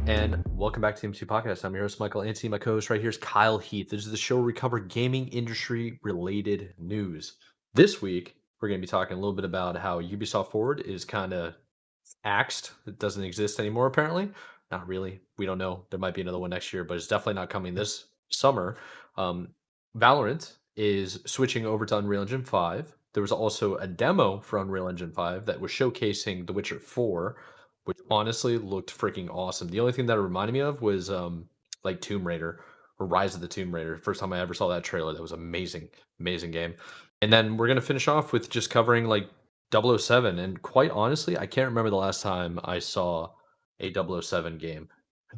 and welcome back to the M2 Podcast. I'm your host, Michael Anthony. My co-host right here is KyleHeath. This is the show where we cover gaming industry-related news. This week, we're going to be talking a little bit about how Ubisoft Forward is kind of axed. It doesn't exist anymore, apparently. Not really. We don't know. There might be another one next year, but it's definitely not coming this summer. Valorant is switching over to Unreal Engine 5. There was also a demo for Unreal Engine 5 that was showcasing The Witcher 4, which honestly looked freaking awesome. The only thing that it reminded me of was like Tomb Raider or Rise of the Tomb Raider. First time I ever saw that trailer. That was amazing, amazing game. And then we're gonna finish off with just covering like 007. And quite honestly, I can't remember the last time I saw a 007 game.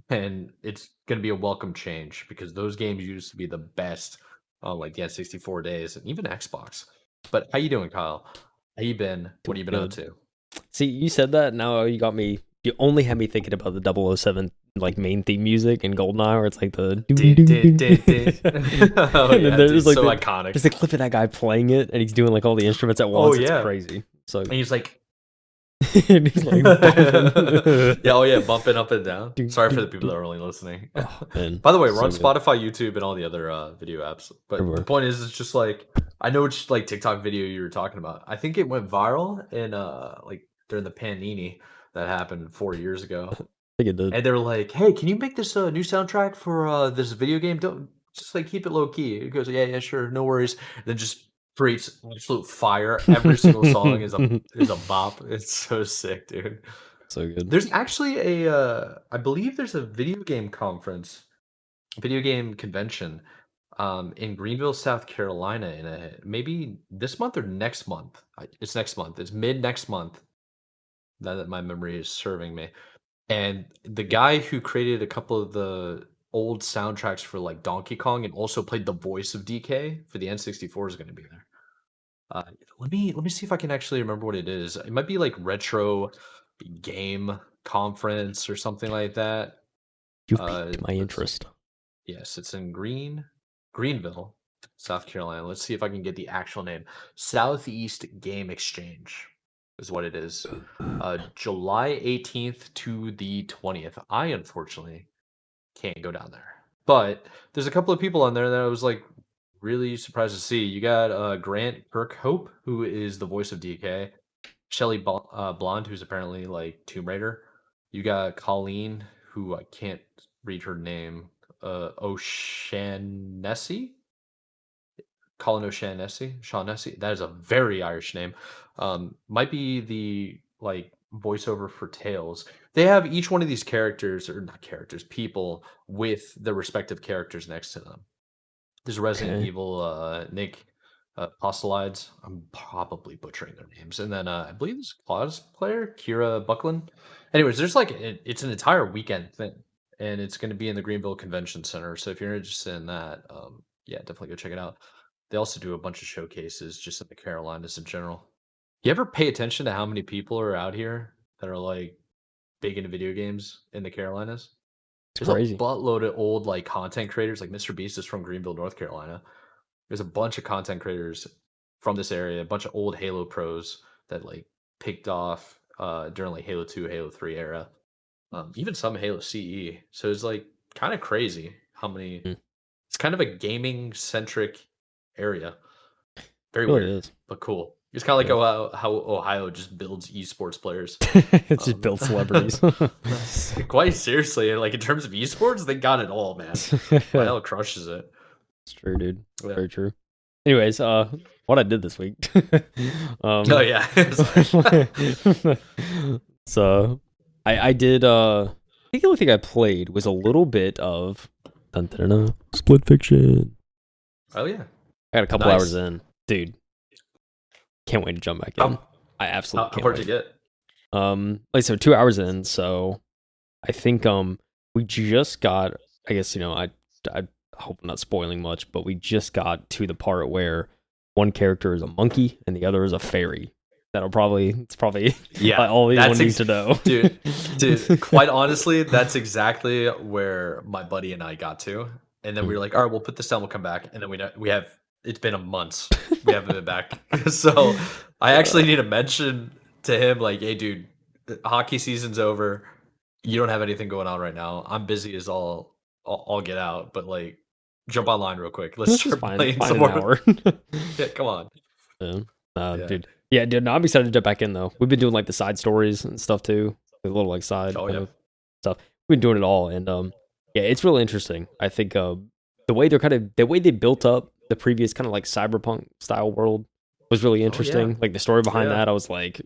And it's gonna be a welcome change because those games used to be the best on like the N64 days and even Xbox. But how you doing, Kyle? How you been? What have you been up to? See, you said that, now you got me. You only had me thinking about the 007 like main theme music in GoldenEye, where it's like the Oh and yeah, then there's dude, like so iconic. there's a clip of that guy playing it, and he's doing like all the instruments at once. yeah. It's crazy. So And he's like, and he's like bumping. yeah, oh yeah, bumping up and down. Sorry for the people that are only listening. Oh, man, By the way, we're on so good. Spotify, YouTube, and all the other video apps. But Everywhere. the point is, it's just like I know it's like TikTok video you were talking about. I think it went viral in like during the Panini that happened 4 years ago. I think it did. And they were like, "Hey, can you make this new soundtrack for this video game? Don't just like keep it low key." He goes, "Yeah, sure, no worries." And then just creates absolute fire. Every single song is a bop. It's so sick, dude. So good. There's actually a I believe there's a video game conference, video game convention, in Greenville, South Carolina, in maybe this month or next month. It's next month. It's mid next month. That my memory is serving me. And the guy who created a couple of the old soundtracks for like Donkey Kong and also played the voice of DK for the N64 is going to be there. Let me see if I can actually remember what it is. It might be like retro game conference or something like that. You've piqued my interest. Yes, it's in Greenville, South Carolina. Let's see if I can get the actual name. Southeast Game Exchange is what it is. July 18th to the 20th. I unfortunately can't go down there. But there's a couple of people on there that I was like really surprised to see. You got Grant Kirkhope, who is the voice of DK. Shelly Blonde, who's apparently like Tomb Raider. You got Colleen, who I can't read her name. O'Shaughnessy? Colin O'Shaughnessy. That is a very Irish name. Might be the like voiceover for Tales. They have each one of these characters, or not characters, people with the respective characters next to them. There's Resident Evil, Nick Postolides. I'm probably butchering their names. And then I believe there's a Claus player, Kira Buckland. Anyways, there's like it's an entire weekend thing, and it's going to be in the Greenville Convention Center. So if you're interested in that, yeah, definitely go check it out. They also do a bunch of showcases just in the Carolinas in general. You ever pay attention to how many people are out here that are like big into video games in the Carolinas? It's There's crazy. a buttload of old like content creators. Like Mr. Beast is from Greenville, North Carolina. There's a bunch of content creators from this area, a bunch of old Halo pros that like picked off during like Halo 2, Halo 3 era. Even some Halo CE. So it's like kind of crazy how many. It's kind of a gaming centric area. Very Really weird, is. but cool. It's kind of like how Ohio just builds esports players. It's just built celebrities. Quite seriously, like in terms of esports, they got it all, man. Ohio crushes it. It's true, dude. Yeah. Very true. Anyways, what I did this week. Oh yeah. So I did I think the only thing I played was a little bit of Split Fiction. Oh yeah. I got a couple hours in. Dude. Can't wait to jump back in. I absolutely can't How far wait. did you get? Like so 2 hours in, so I think we just got, I guess, I hope I'm not spoiling much, but we just got to the part where one character is a monkey and the other is a fairy. It's probably Yeah, all anyone needs to know. dude, quite honestly, that's exactly where my buddy and I got to. And then we were like, all right, we'll put this down, we'll come back. And then we have it's been a month. We haven't been back. So I actually need to mention to him, like, hey dude, hockey season's over. You don't have anything going on right now. I'm busy as all get out, but like, jump online real quick. Let's This is start fine. It's playing fine some in an more. hour. Yeah, come on. Yeah. Yeah. Dude. Yeah, dude. No, I'm excited to jump back in though. We've been doing like the side stories and stuff too, the little like side Oh kind yeah. of stuff. We've been doing it all, and yeah, it's really interesting. I think the way they're the way they built up the previous kind of like cyberpunk style world was really Oh yeah. interesting. Like the story behind Yeah. that, I was like,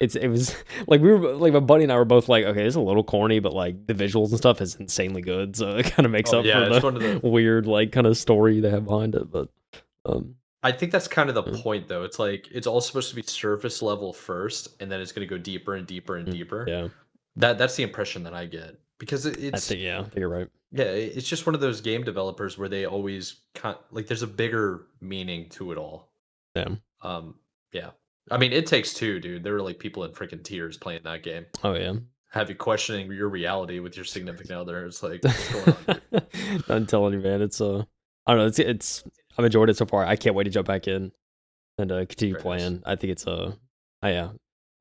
it was like we were like my buddy and I were both like, okay, it's a little corny, but like the visuals and stuff is insanely good, so it kind of makes Oh up yeah. for It's one of the the. weird like kind of story they have behind it. But um, I think that's kind of the yeah, point, though. It's like it's all supposed to be surface level first, and then it's going to go deeper and deeper and deeper. yeah, That's the impression that I get because I think you're right. yeah, it's just one of those game developers where they always like there's a bigger meaning to it all. Yeah. Um, yeah. I mean, It Takes Two, dude. There were like people in freaking tears playing that game. Oh yeah. Have you questioning your reality with your significant other? It's like, what's going on, dude? I'm telling you, man. It's I don't know. It's I've enjoyed it so far. I can't wait to jump back in and continue Very nice. playing. I think it's yeah.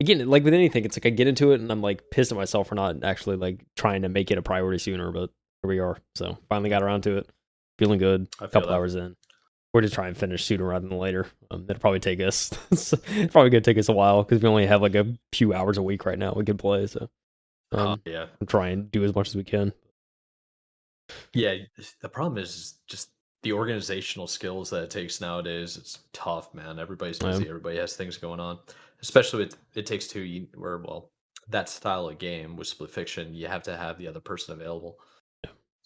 Again, like with anything, it's like I get into it and I'm like pissed at myself for not actually like trying to make it a priority sooner. But here we are. So finally got around to it. Feeling good. I A feel couple that. hours in. We're just trying to finish sooner rather than later. It'll probably take us. It's probably gonna take us a while because we only have like a few hours a week right now we can play. So Yeah. I'm trying to do as much as we can. Yeah. The problem is just the organizational skills that it takes nowadays. It's tough, man. Everybody's busy. Everybody has things going on. Especially with It Takes Two, where, well, that style of game with split fiction, you have to have the other person available.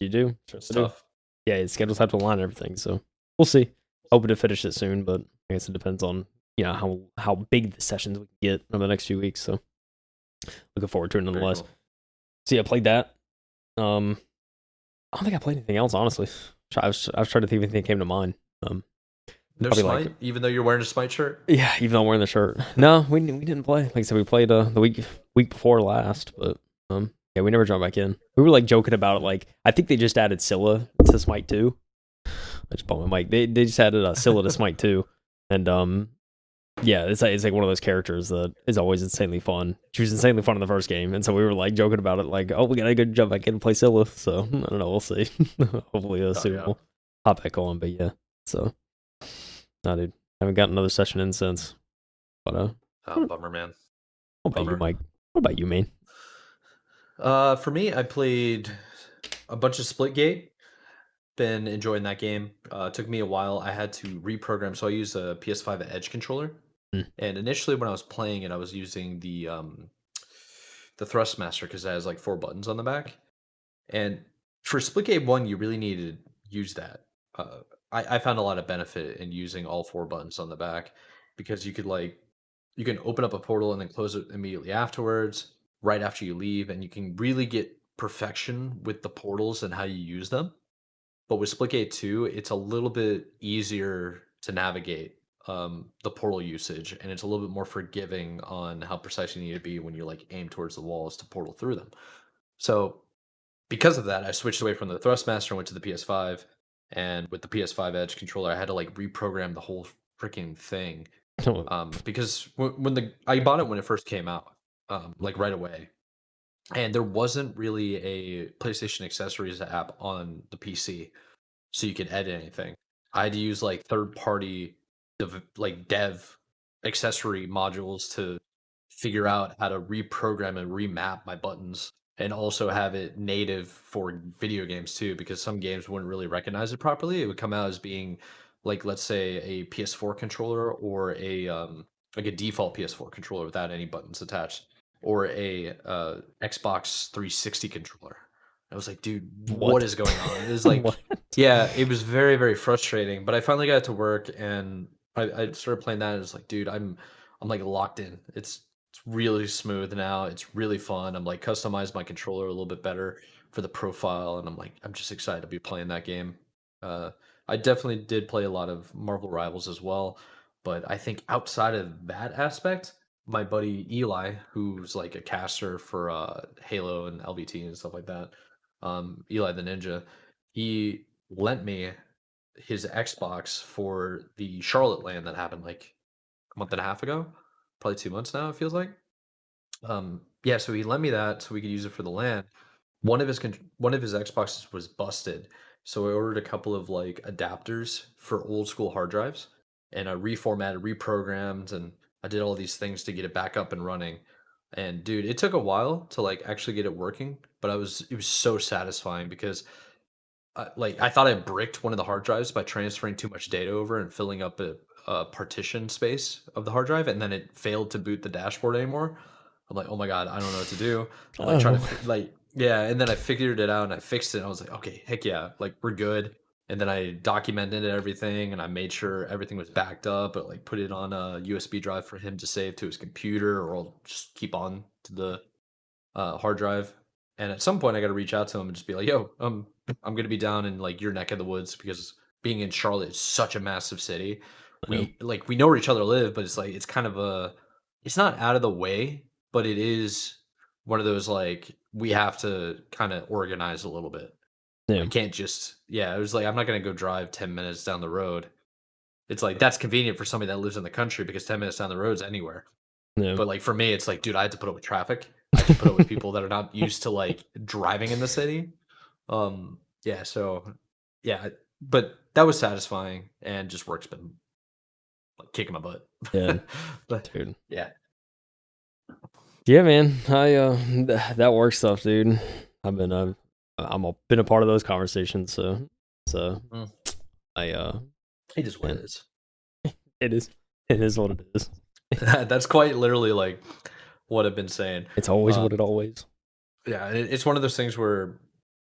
You do? Sure It's I do. tough. Yeah, his schedules have to align and everything, so we'll see. Hoping to finish it soon, but I guess it depends on how big the sessions we can get over the next few weeks. So looking forward to it Very nonetheless. cool. See, I played that. I don't think I played anything else, honestly. I was trying to think of anything that came to mind. No Probably like Smite, even though you're wearing a Smite shirt? yeah, even though I'm wearing the shirt. No, we didn't play. Like I said, we played the week before last, but yeah, we never jumped back in. We were like joking about it. Like I think they just added Scylla to Smite 2. I just bought my mic. They just added Scylla to Smite 2, and yeah, it's like one of those characters that is always insanely fun. She was insanely fun in the first game, and so we were like joking about it, like, oh, we gotta go jump back in and play Scylla. So I don't know, we'll see. Hopefully, Oh, soon yeah. we'll hop back on. But yeah, so nah, dude, haven't gotten another session in since. But Oh, bummer, man. what about you, Bummer. Mike? What about you, man? For me, I played a bunch of Splitgate. Been enjoying that game. Took me a while. I had to reprogram, so I use a PS5 Edge controller. Mm. And initially, when I was playing it, I was using the Thrustmaster because it has like 4 buttons on the back. And for Splitgate 1, you really needed to use that. Uh, I found a lot of benefit in using all 4 buttons on the back because you can open up a portal and then close it immediately afterwards, right after you leave, and you can really get perfection with the portals and how you use them. But with Splitgate 2, it's a little bit easier to navigate the portal usage, and it's a little bit more forgiving on how precise you need to be when you like aim towards the walls to portal through them. So because of that, I switched away from the Thrustmaster and went to the PS5. And with the PS5 Edge controller, I had to like reprogram the whole freaking thing. Because when the I bought it when it first came out, like right away, and there wasn't really a PlayStation accessories app on the PC, so you could edit anything. I had to use like third party dev accessory modules to figure out how to reprogram and remap my buttons and also have it native for video games too because some games wouldn't really recognize it properly. It would come out as being like, let's say, a PS4 controller or a like a default PS4 controller without any buttons attached, or a Xbox 360 controller. I was like, dude, what What? is going on? It was like, What? yeah, it was very, very frustrating. But I finally got it to work, and I started playing that. And it's like, dude, I'm like locked in. It's really smooth now. It's really fun. I'm like customized my controller a little bit better for the profile, and I'm just excited to be playing that game. Uh, I definitely did play a lot of Marvel Rivals as well, but I think outside of that aspect, my buddy Eli, who's like a caster for Halo and LVT and stuff like that, Eli the Ninja, he lent me his Xbox for the Charlotte LAN that happened like a month and a half ago, probably 2 months now. It feels like. Yeah, so he lent me that so we could use it for the LAN. One of his Xboxes was busted, so I ordered a couple of like adapters for old school hard drives, and I reformatted, reprogrammed, and I did all these things to get it back up and running. And dude, it took a while to like actually get it working, but it was so satisfying because like I thought I bricked one of the hard drives by transferring too much data over and filling up a partition space of the hard drive, and then it failed to boot the dashboard anymore. I'm like, oh my god, I don't know what to do. I'm like trying to Oh, like yeah, and then I figured it out and I fixed it. And I was like, okay, heck yeah, like we're good. And then I documented everything and I made sure everything was backed up, but like put it on a USB drive for him to save to his computer, or I'll just keep on to the hard drive. And at some point, I got to reach out to him and just be like, "Yo, I'm gonna be down in like your neck of the woods because being in Charlotte is such a massive city. yeah, We know where each other live, but it's like it's kind of it's not out of the way, but it is one of those like we have to kind of organize a little bit. yeah, I can't just yeah. It was like I'm not gonna go drive 10 minutes down the road. It's like that's convenient for somebody that lives in the country because 10 minutes down the road is anywhere. yeah, But, like, for me, it's like, dude, I had to put up with traffic. I have to put up with people that are not used to, like, driving in the city. Yeah, so yeah, but that was satisfying and just work's been, like, kicking my butt. yeah, But dude. yeah. Yeah, man. That work stuff, dude. I've been been a part of those conversations, so Mm. I It is what it man, is. it is what it is. That's quite literally, like, what I've been saying. It's always what Um, it always. yeah, it's one of those things where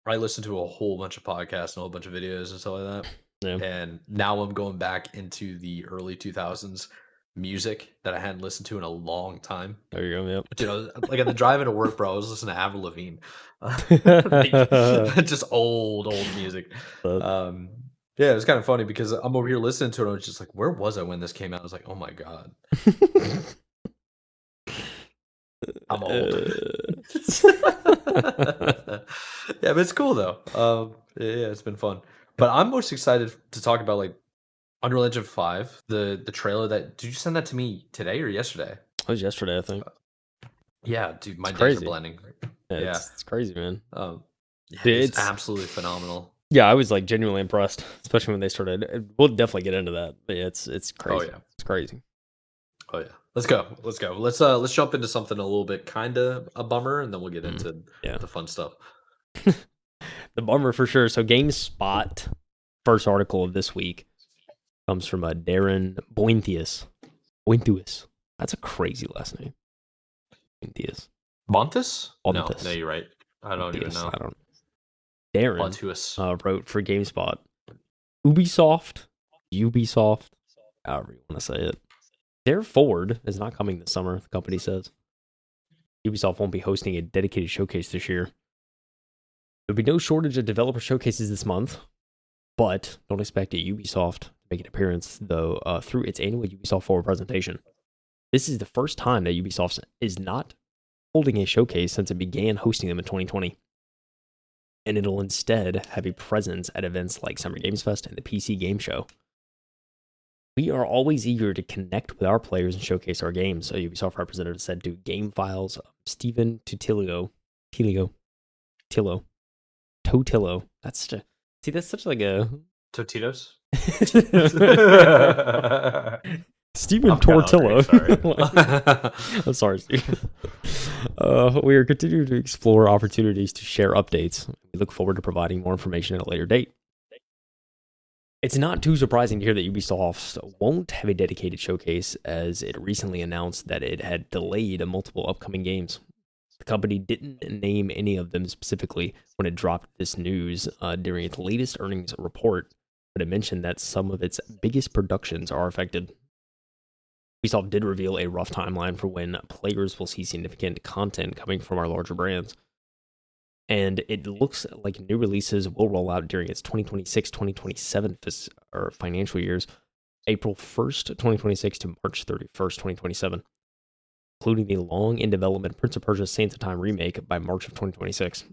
I listen to a whole bunch of podcasts and a whole bunch of videos and stuff like that. Yeah. And now I'm going back into the early 2000s music that I hadn't listened to in a long time. There you go. Dude, like on the drive into work, bro, I was listening to Avril Lavigne, like Yep. just old music. But Um, yeah, it was kind of funny because I'm over here listening to it. And I was just like, where was I when this came out? I was like, oh my god, I'm old. Yeah, but it's cool though. Yeah, it's been fun. But I'm most excited to talk about like Unreal Engine 5, the trailer that did you send that to me today or yesterday? It was yesterday, I think. Yeah, dude, It's my days are crazy. blending. Yeah, Yeah. it's crazy, man. Yeah, it Dude, is it's absolutely phenomenal. yeah, I was like genuinely impressed, especially when they started. We'll definitely get into that, but yeah, it's Oh crazy. yeah. It's crazy. Oh yeah. Let's go. Let's go. Let's jump into something a little bit kind of a bummer and then we'll get Mm, into yeah, the fun stuff. the bummer for sure. So GameSpot first article of this week comes from a Darren Bointhius. Bointhius. That's a crazy last name. Bointhius. Montes? No, no, Bointhius. you're right. I don't even Bointhius. know. I don't. Darren Montuous. wrote for GameSpot. Ubisoft, however you want to say it. Their Forward is not coming this summer, the company says. Ubisoft won't be hosting a dedicated showcase this year. There'll be no shortage of developer showcases this month, but don't expect a Ubisoft to make an appearance, though, through its annual Ubisoft Forward presentation. This is the first time that Ubisoft is not holding a showcase since it began hosting them in 2020. And it'll instead have a presence at events like Summer Games Fest and the PC Game Show. We are always eager to connect with our players and showcase our games, a Ubisoft representative said to Game Files. Stephen Totillo. That's such like a Totitos? Stephen I'm kinda hungry, Tortillo. sorry. I'm sorry, Steve. We are continuing to explore opportunities to share updates. We look forward to providing more information at a later date. It's not too surprising to hear that Ubisoft won't have a dedicated showcase, as it recently announced that it had delayed multiple upcoming games. The company didn't name any of them specifically when it dropped this news during its latest earnings report, but it mentioned that some of its biggest productions are affected. Ubisoft did reveal a rough timeline for when players will see significant content coming from our larger brands. And it looks like new releases will roll out during its 2026-2027 financial years, April 1st, 2026 to March 31st, 2027, including the long in development Prince of Persia Sands of Time remake by March of 2026.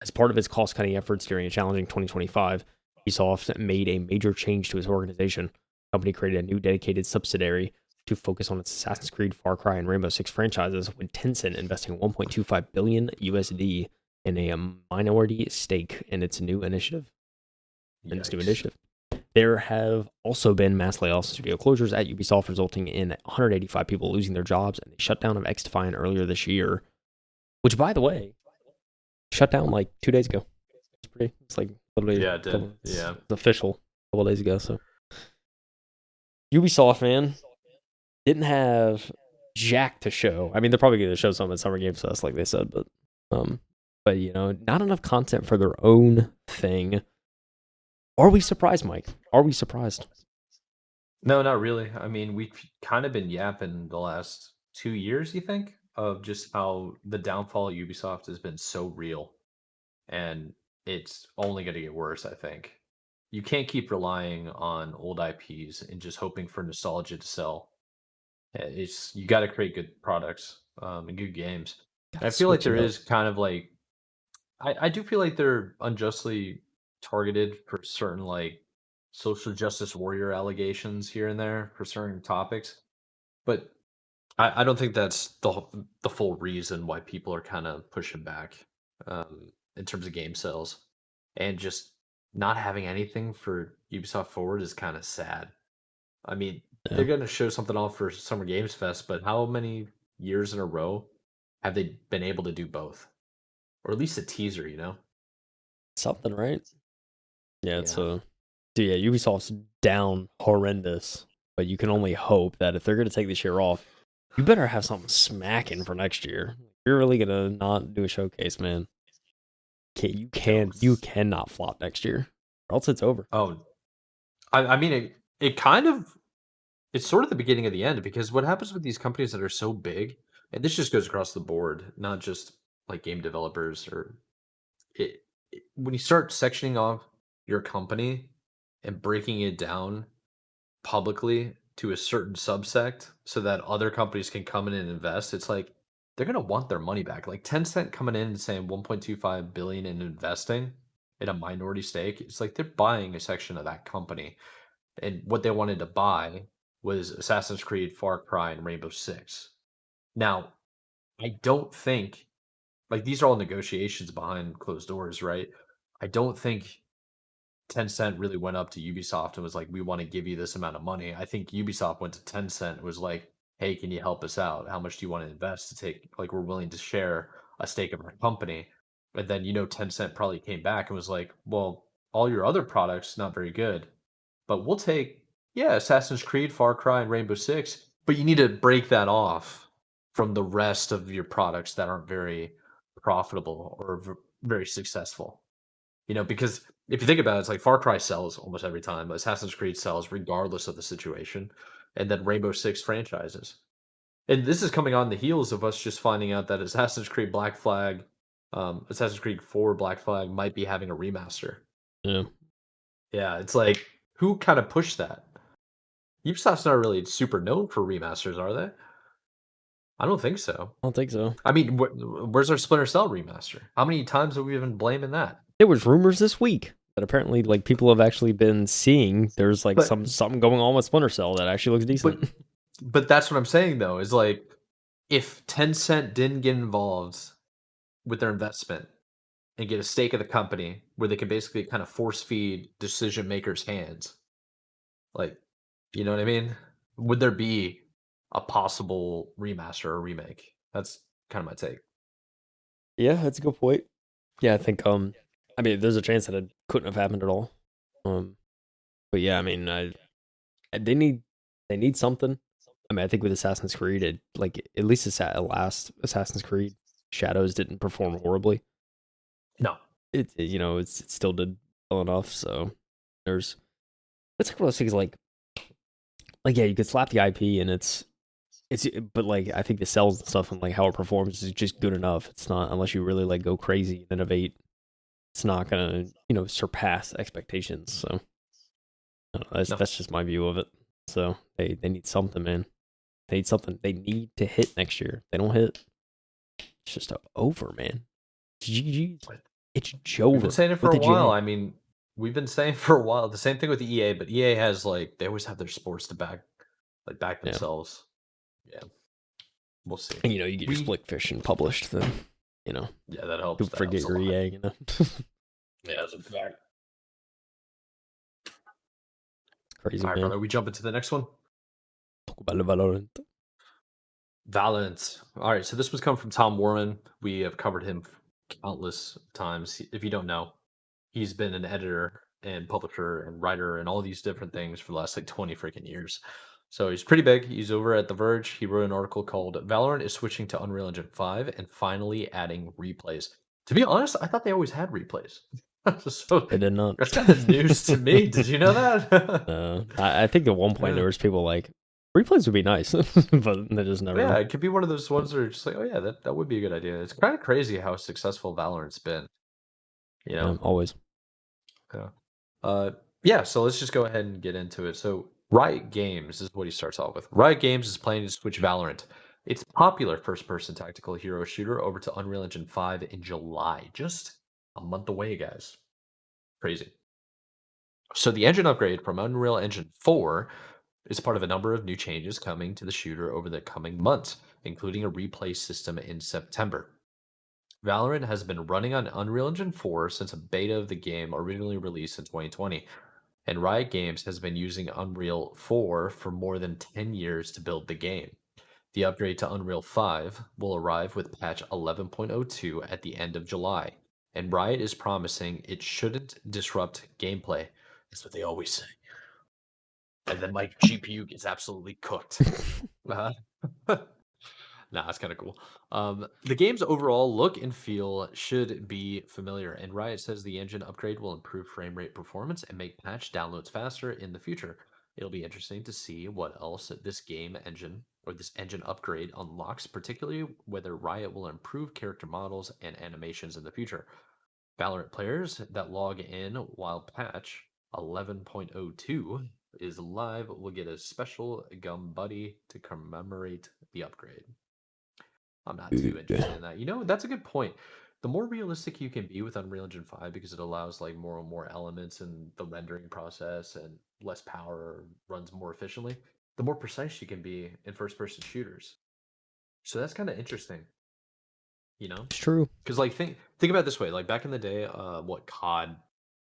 As part of its cost-cutting efforts during a challenging 2025, Ubisoft made a major change to its organization. The company created a new dedicated subsidiary to focus on its Assassin's Creed, Far Cry, and Rainbow Six franchises, with Tencent investing 1.25 billion USD in a minority stake in its new initiative. Yikes. There have also been mass layoffs and studio closures at Ubisoft, resulting in 185 people losing their jobs, and the shutdown of XDefiant earlier this year, which, by the way, shut down like 2 days ago. It's like literally Yeah, it did. Yeah. it's official a couple days ago. So Ubisoft, man, didn't have jack to show. I mean, they're probably going to show some at Summer Games Fest, like they said, um, but not enough content for their own thing. Are we surprised, Mike? Are we surprised? No, not really. I mean, we've kind of been yapping the last 2 years, you think, of just how the downfall of Ubisoft has been so real. And it's only going to get worse, I think. You can't keep relying on old IPs and just hoping for nostalgia to sell. It's you got to create good products and good games. And Gotta I feel like switch there it up. is kind of like I do feel like they're unjustly targeted for certain like social justice warrior allegations here and there for certain topics, but I don't think that's the full reason why people are kind of pushing back in terms of game sales, and just not having anything for Ubisoft Forward is kind of sad. I mean, Yeah, they're going to show something off for Summer Games Fest, but how many years in a row have they been able to do both, or at least a teaser? something, right? Yeah, it's Yeah. dude, yeah, Ubisoft's down horrendous, but you can only hope that if they're gonna take this year off, you better have something smacking for next year. You're really gonna not do a showcase, man. You Jokes. cannot flop next year, or else it's over. Oh, I mean, it kind of it's sort of the beginning of the end because what happens with these companies that are so big, and this just goes across the board, not just like game developers or when you start sectioning off your company and breaking it down publicly to a certain subsect so that other companies can come in and invest, it's like they're gonna want their money back. Like Tencent coming in and saying 1.25 billion in investing in a minority stake, it's like they're buying a section of that company. And what they wanted to buy was Assassin's Creed, Far Cry, and Rainbow Six. Now, I don't think like these are all negotiations behind closed doors, right? I don't think Tencent really went up to Ubisoft and was like, "We want to give you this amount of money." I think Ubisoft went to Tencent and was like, "Hey, can you help us out? How much do you want to invest to take? Like, we're willing to share a stake of our company." And then Tencent probably came back and was like, "Well, all your other products not very good, but we'll take Assassin's Creed, Far Cry, and Rainbow Six, but you need to break that off from the rest of your products that aren't very profitable or very successful." Because if you think about it, it's like Far Cry sells almost every time, but Assassin's Creed sells regardless of the situation, and then Rainbow Six franchises. And this is coming on the heels of us just finding out that Assassin's Creed Black Flag, Assassin's Creed 4 Black Flag might be having a remaster. Yeah, Yeah, it's like who kind of pushed that? Ubisoft's not really super known for remasters, are they? I don't think so. I don't think so. I mean, where's our Splinter Cell remaster? How many times have we been blaming that? There was rumors this week that apparently like people have actually been seeing there's like But something going on with Splinter Cell that actually looks but decent. but that's what I'm saying though, is like if Tencent didn't get involved with their investment and get a stake of the company where they can basically kind of force feed decision makers' hands, like, you know what I mean? Would there be a possible remaster or remake? That's kind of my take. Yeah, that's a good point. Yeah, I think I mean there's a chance that it couldn't have happened at all. Um but yeah, I mean they need something. I mean, I think with Assassin's Creed, it like at least last Assassin's Creed Shadows didn't perform horribly. No, It still did well enough. So there's it's like one of those things like yeah, you could slap the IP and it's but like I think the cells and stuff and like how it performs is just good enough. It's not unless you really like go crazy and innovate. It's not gonna surpass expectations. So I don't know, no. that's just my view of it. So they need something, man. They need something. They need to hit next year. If they don't hit, it's just over, man. GG's. But It's we've been Jover saying it for with a a while. J. I mean, we've been saying for a while the same thing with EA, but EA has like they always have their sports to back like back Yeah. themselves. Yeah, we'll see. And, you get your split fish and published, then, Yeah, that helps. don't That forget helps a your lot. EA, Yeah, that's a fact. It's crazy, All right, man. brother. We jump into the next one. Talk about the Valorant. Valorant. All right, so this was come from Tom Warren. We have covered him countless times. If you don't know, he's been an editor and publisher and writer and all these different things for the last like 20 freaking years. So he's pretty big. He's over at The Verge. He wrote an article called Valorant is switching to Unreal Engine 5 and finally adding replays. To be honest, I thought they always had replays. So They did not. that's kind of news to me. Did you know that? I think at one point Yeah. there was people like, replays would be nice, but they just never. Yeah, it could be one of those ones that are just like, oh yeah, that would be a good idea. It's kind of crazy how successful Valorant's been. You know? Always. Yeah. Yeah, so let's just go ahead and get into it. So Riot Games is what he starts off with. Riot Games is planning to switch Valorant, its popular first-person tactical hero shooter, over to Unreal Engine 5 in July. Just a month away, guys. Crazy. So the engine upgrade from Unreal Engine 4 is part of a number of new changes coming to the shooter over the coming months, including a replay system in September. Valorant has been running on Unreal Engine 4 since a beta of the game originally released in 2020, and Riot Games has been using Unreal 4 for more than 10 years to build the game. The upgrade to Unreal 5 will arrive with patch 11.02 at the end of July, and Riot is promising it shouldn't disrupt gameplay. That's what they always say. And then my GPU gets absolutely cooked. Uh, Nah, it's kind of cool. The game's overall look and feel should be familiar, and Riot says the engine upgrade will improve frame rate performance and make patch downloads faster in the future. It'll be interesting to see what else this game engine or this engine upgrade unlocks, particularly whether Riot will improve character models and animations in the future. Valorant players that log in while patch 11.02 is live will get a special gum buddy to commemorate the upgrade. I'm not too interested in that. That's a good point. The more realistic you can be with Unreal Engine 5 because it allows like more and more elements in the rendering process and less power runs more efficiently, the more precise you can be in first person shooters. So that's kind of interesting, you know? It's true. Because like think about it this way, like back in the day, what COD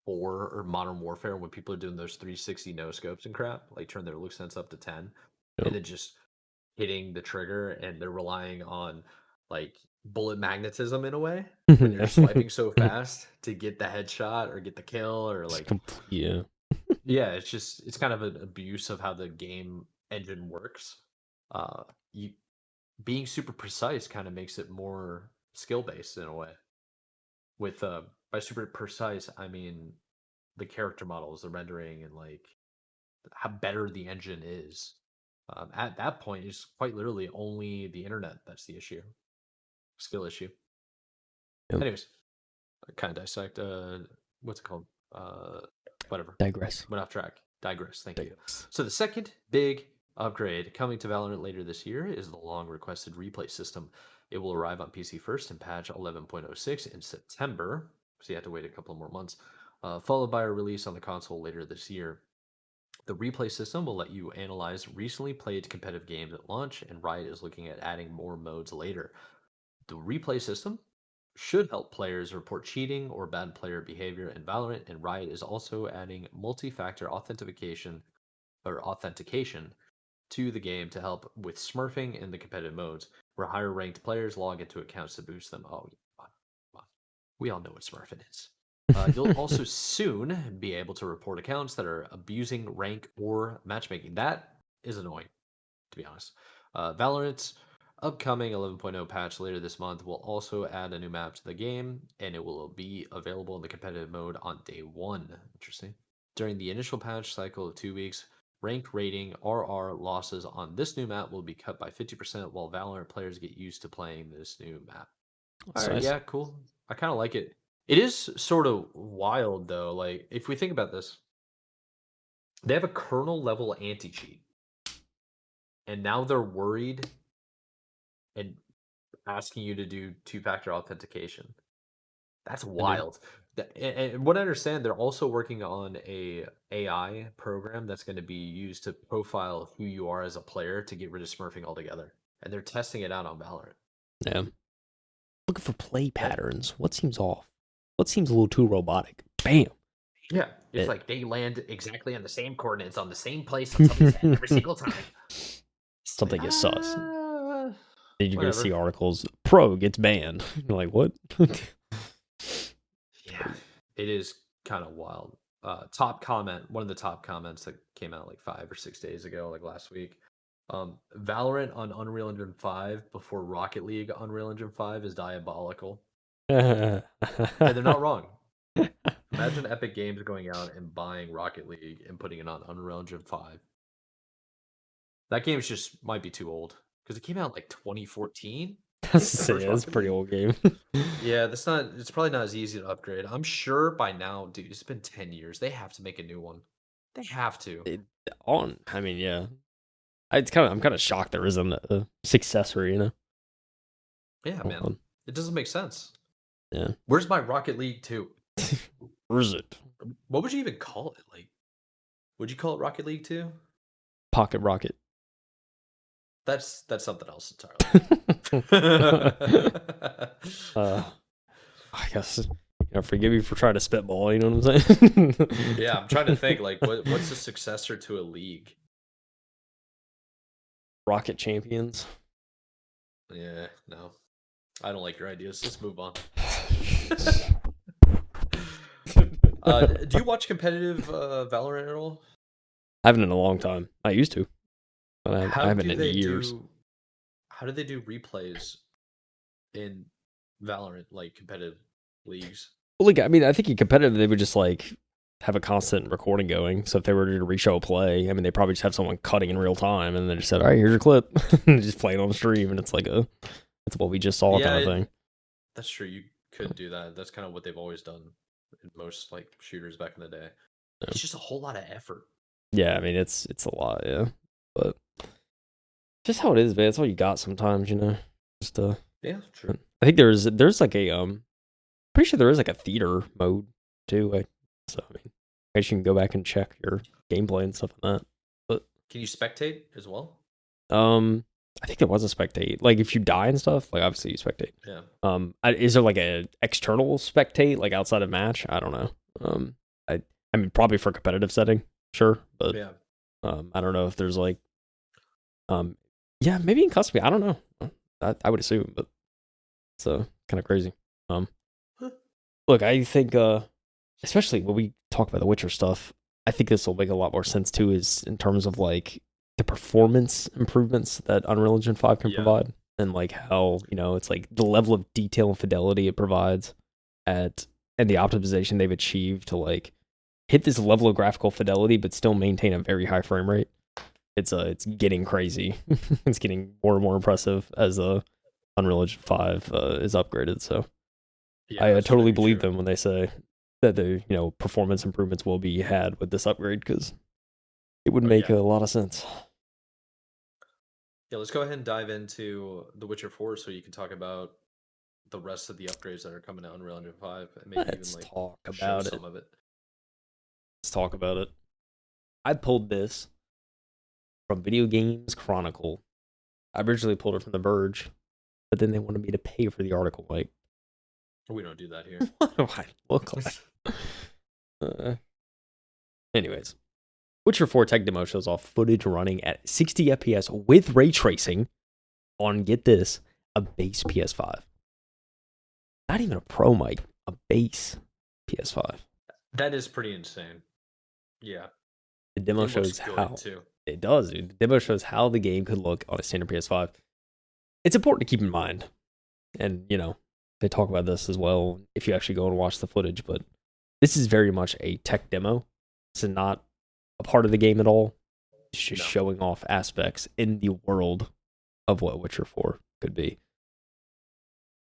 4 or Modern Warfare when people are doing those 360 no scopes and crap, like turn their look sense up to 10 Yep. and then just hitting the trigger and they're relying on like bullet magnetism in a way when they're just swiping so fast to get the headshot or get the kill or like Yeah. yeah, it's kind of an abuse of how the game engine works. You being super precise kind of makes it more skill based in a way. With by super precise, I mean the character models, the rendering, and like how better the engine is. At that point, it's quite literally only the internet that's the issue, skill issue. Yep. Anyways, I kind of dissect. What's it called? Whatever. Digress. Went off track. Digress. Thank you. Digress. So the second big upgrade coming to Valorant later this year is the long requested replay system. It will arrive on PC first in patch 11.06 in September. So you have to wait a couple more months, followed by a release on the console later this year. The replay system will let you analyze recently played competitive games at launch, and Riot is looking at adding more modes later. The replay system should help players report cheating or bad player behavior in Valorant, and Riot is also adding multi-factor authentication to the game to help with smurfing in the competitive modes, where higher ranked players log into accounts to boost them. Oh, come on. We all know what smurfing is. You'll also soon be able to report accounts that are abusing rank or matchmaking. That is annoying, to be honest. Valorant's upcoming 11.0 patch later this month will also add a new map to the game, and it will be available in the competitive mode on day one. Interesting. During the initial patch cycle of 2 weeks, rank rating RR losses on this new map will be cut by 50% while Valorant players get used to playing this new map. That's All right, nice. yeah, cool. I kind of like it. It is sort of wild though. Like if we think about this, they have a kernel level anti cheat, and now they're worried and asking you to do two-factor authentication. That's And dude, wild. And what I understand, they're also working on a AI program that's going to be used to profile who you are as a player to get rid of smurfing altogether. And they're testing it out on Valorant. Yeah. Looking for play Eh, patterns. What seems off? What seems a little too robotic? Bam. Yeah, it's It. like they land exactly on the same coordinates on the same place on somebody's head every single time. It's like, Something is sus. Then you're gonna see whatever. articles. Pro gets banned. You're like, what? Yeah, it is kind of wild. Top comment, one of the top comments that came out like 5 or 6 days ago, like last week. Valorant on Unreal Engine 5 before Rocket League Unreal Engine 5 is diabolical. And they're not wrong. Imagine Epic Games going out and buying Rocket League and putting it on Unreal Engine 5. That game's just might be too old because it came out like 2014. I think the That's first a Rocket pretty League. old game. Yeah, that's not. It's probably not as easy to upgrade. I'm sure by now, dude. It's been 10 years. They have to make a new one. They have to. It, I mean, yeah. I'm kind of shocked there isn't a successor. Yeah, man. On. It doesn't make sense. Yeah. Where's my Rocket League 2? Where is it? What would you even call it? Like, would you call it Rocket League 2? Pocket Rocket. That's something else entirely. I guess forgive me for trying to spitball. You know what I'm saying? Yeah, I'm trying to think. Like, what's the successor to a league? Rocket Champions. Yeah, no, I don't like your ideas. Let's move on. Do you watch competitive Valorant at all? I haven't in a long time. I used to, but I haven't in years. How do they do replays in Valorant, like competitive leagues? Well, like I mean, I think in competitive they would just like have a constant recording going. So if they were to reshow a play, I mean, they probably just have someone cutting in real time, and then just said, "All right, here's your clip," and just play it on the stream, and it's like that's what we just saw kind of thing. That's true. You could do that. That's kind of what they've always done in most like shooters back in the day. Yeah. It's just a whole lot of effort. Yeah, I mean, it's a lot, yeah, but just how it is, man. It's all you got sometimes, Just yeah, true. I think there's like a pretty sure there is like a theater mode too. So I mean, I guess you can go back and check your gameplay and stuff like that. But can you spectate as well? I think there was a spectate. Like if you die and stuff, like obviously you spectate. Yeah. Is there like a external spectate like outside of match? I don't know. I mean probably for competitive setting, sure, but yeah. I don't know if there's like, yeah, maybe in custom. I don't know. I would assume, but it's kind of crazy. Look, I think, especially when we talk about the Witcher stuff, I think this will make a lot more sense too. Is in terms of like the performance improvements that Unreal Engine 5 can provide, and like how it's like the level of detail and fidelity it provides and the optimization they've achieved to like hit this level of graphical fidelity, but still maintain a very high frame rate. It's getting crazy. It's getting more and more impressive as Unreal Engine 5 is upgraded. So I totally believe them when they say that the performance improvements will be had with this upgrade because it would make a lot of sense. Yeah, let's go ahead and dive into The Witcher 4 so you can talk about the rest of the upgrades that are coming to Unreal Engine 5 and maybe Let's even like talk show about some of it. Let's talk about it. I pulled this from Video Games Chronicle. I originally pulled it from The Verge, but then they wanted me to pay for the article. Like, we don't do that here. What do I look like? Anyways, Witcher 4 tech demo shows off footage running at 60 FPS with ray tracing on, get this, a base PS5. Not even a Pro mic, a base PS5. That is pretty insane. Yeah. The demo shows how it does, dude. The demo shows how the game could look on a standard PS5. It's important to keep in mind, and they talk about this as well if you actually go and watch the footage. But this is very much a tech demo. It's not a part of the game at all. It's just showing off aspects in the world of what Witcher 4 could be.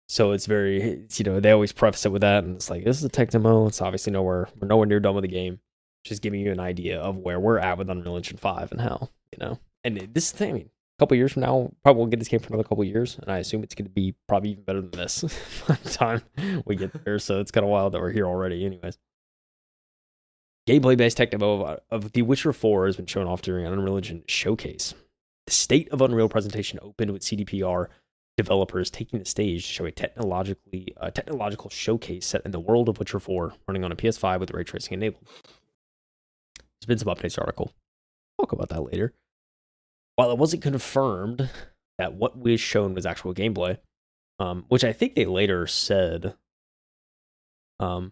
So it's very, they always preface it with that, and it's like, this is a tech demo. It's obviously we're nowhere near done with the game. Just giving you an idea of where we're at with Unreal Engine 5 and how, and this thing, I mean, couple years from now, probably won't get this game for another couple years, and I assume it's going to be probably even better than this by the time we get there. So it's kind of wild that we're here already, anyways. Gameplay-based tech demo of The Witcher 4 has been shown off during an Unreal Engine showcase. The State of Unreal presentation opened with CDPR developers taking the stage to show a technological showcase set in the world of Witcher 4, running on a PS5 with ray tracing enabled. There's been some updates article. I'll talk about that later. While it wasn't confirmed that what was shown was actual gameplay, which I think they later said, I'm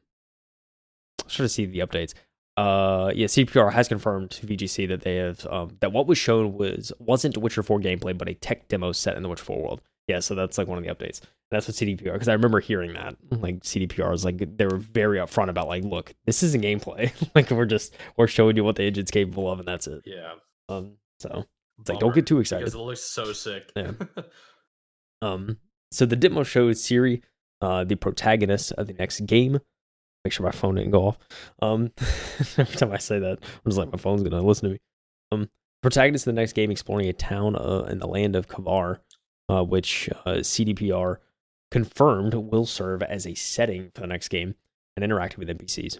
trying to see the updates. CPR has confirmed to VGC that they have that what was shown wasn't Witcher 4 gameplay, but a tech demo set in the Witcher 4 world. Yeah, so that's like one of the updates. That's what CDPR, because I remember hearing that. Like CDPR is like, they were very upfront about like, look, this isn't gameplay. Like we're showing you what the engine's capable of, and that's it. Yeah. So it's like, don't get too excited. Because it looks so sick. Yeah. So the demo shows Ciri, the protagonist of the next game. Make sure my phone didn't go off. Every time I say that, I'm just like, my phone's gonna listen to me. Protagonist of the next game exploring a town in the land of Kovir, which CDPR confirmed will serve as a setting for the next game and interacting with NPCs.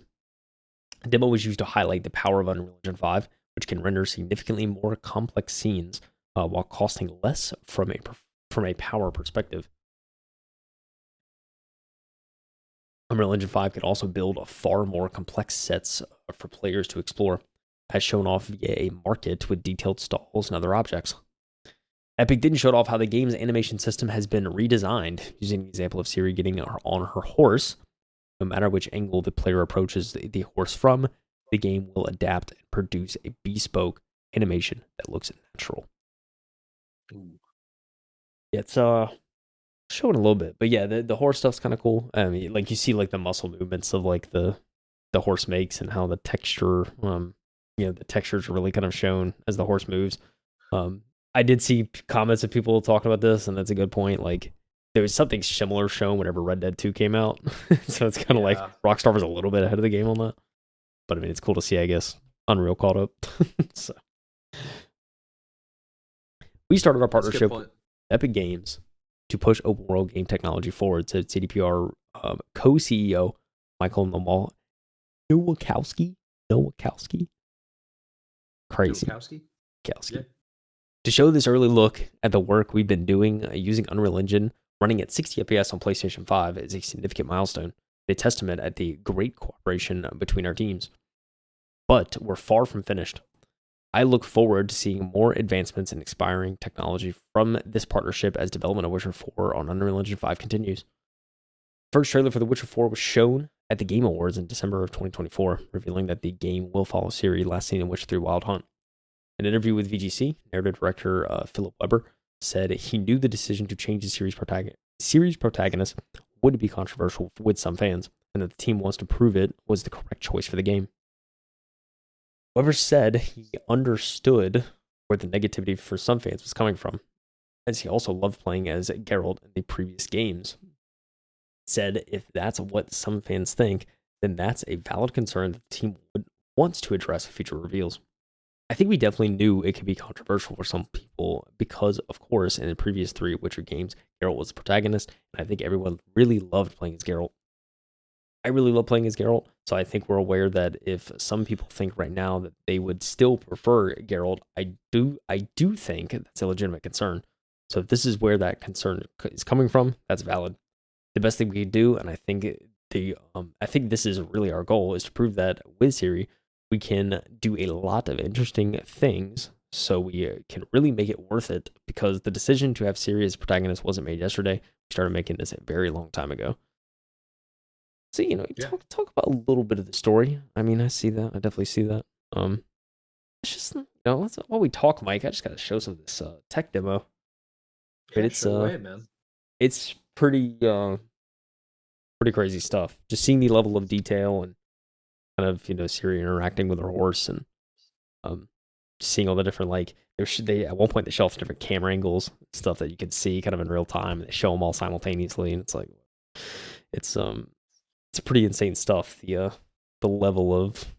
The demo was used to highlight the power of Unreal Engine 5, which can render significantly more complex scenes while costing less from a power perspective. Unreal Engine 5 could also build far more complex sets for players to explore, as shown off via a market with detailed stalls and other objects. Epic didn't show off how the game's animation system has been redesigned, using the example of Ciri getting on her horse. No matter which angle the player approaches the horse from, the game will adapt and produce a bespoke animation that looks natural. Yeah, it's showing a little bit, but yeah, the horse stuff's kind of cool. I mean, like you see like the muscle movements of like the horse makes and how the texture, the textures are really kind of shown as the horse moves. I did see comments of people talking about this, and that's a good point. Like there was something similar shown whenever Red Dead 2 came out, so it's kind of like Rockstar was a little bit ahead of the game on that. But I mean, it's cool to see, I guess, Unreal caught up. So we started our partnership with Epic Games to push open world game technology forward, said CDPR co-CEO Michael Nowakowski. Crazy. Nowakowski? Yeah. To show this early look at the work we've been doing using Unreal Engine running at 60 FPS on PlayStation 5 is a significant milestone, a testament at the great cooperation between our teams. But we're far from finished. I look forward to seeing more advancements in expiring technology from this partnership as development of Witcher 4 on Unreal Engine 5 continues. First trailer for The Witcher 4 was shown at the Game Awards in December of 2024, revealing that the game will follow Ciri, last seen in Witcher 3 Wild Hunt. In an interview with VGC, narrative director Philip Weber said he knew the decision to change the series protagonist would be controversial with some fans, and that the team wants to prove it was the correct choice for the game. Weber said he understood where the negativity for some fans was coming from, as he also loved playing as Geralt in the previous games. Said if that's what some fans think, then that's a valid concern that the team wants to address with future reveals. I think we definitely knew it could be controversial for some people because, of course, in the previous 3 Witcher games, Geralt was the protagonist, and I think everyone really loved playing as Geralt. I really love playing as Geralt, so I think we're aware that if some people think right now that they would still prefer Geralt, I do think that's a legitimate concern. So if this is where that concern is coming from, that's valid. The best thing we can do, and I think I think this is really our goal, is to prove that with Ciri, we can do a lot of interesting things, so we can really make it worth it. Because the decision to have Ciri as protagonist wasn't made yesterday; we started making this a very long time ago. So, talk about a little bit of the story. I mean, I see that. I definitely see that. It's just, while we talk, Mike, I just got to show some of this tech demo. Yeah, it's man. It's pretty crazy stuff. Just seeing the level of detail and kind of, Ciri interacting with her horse and seeing all the different, like, they at one point they show off different camera angles, stuff that you can see kind of in real time. They show them all simultaneously, and it's like, it's pretty insane stuff. The level of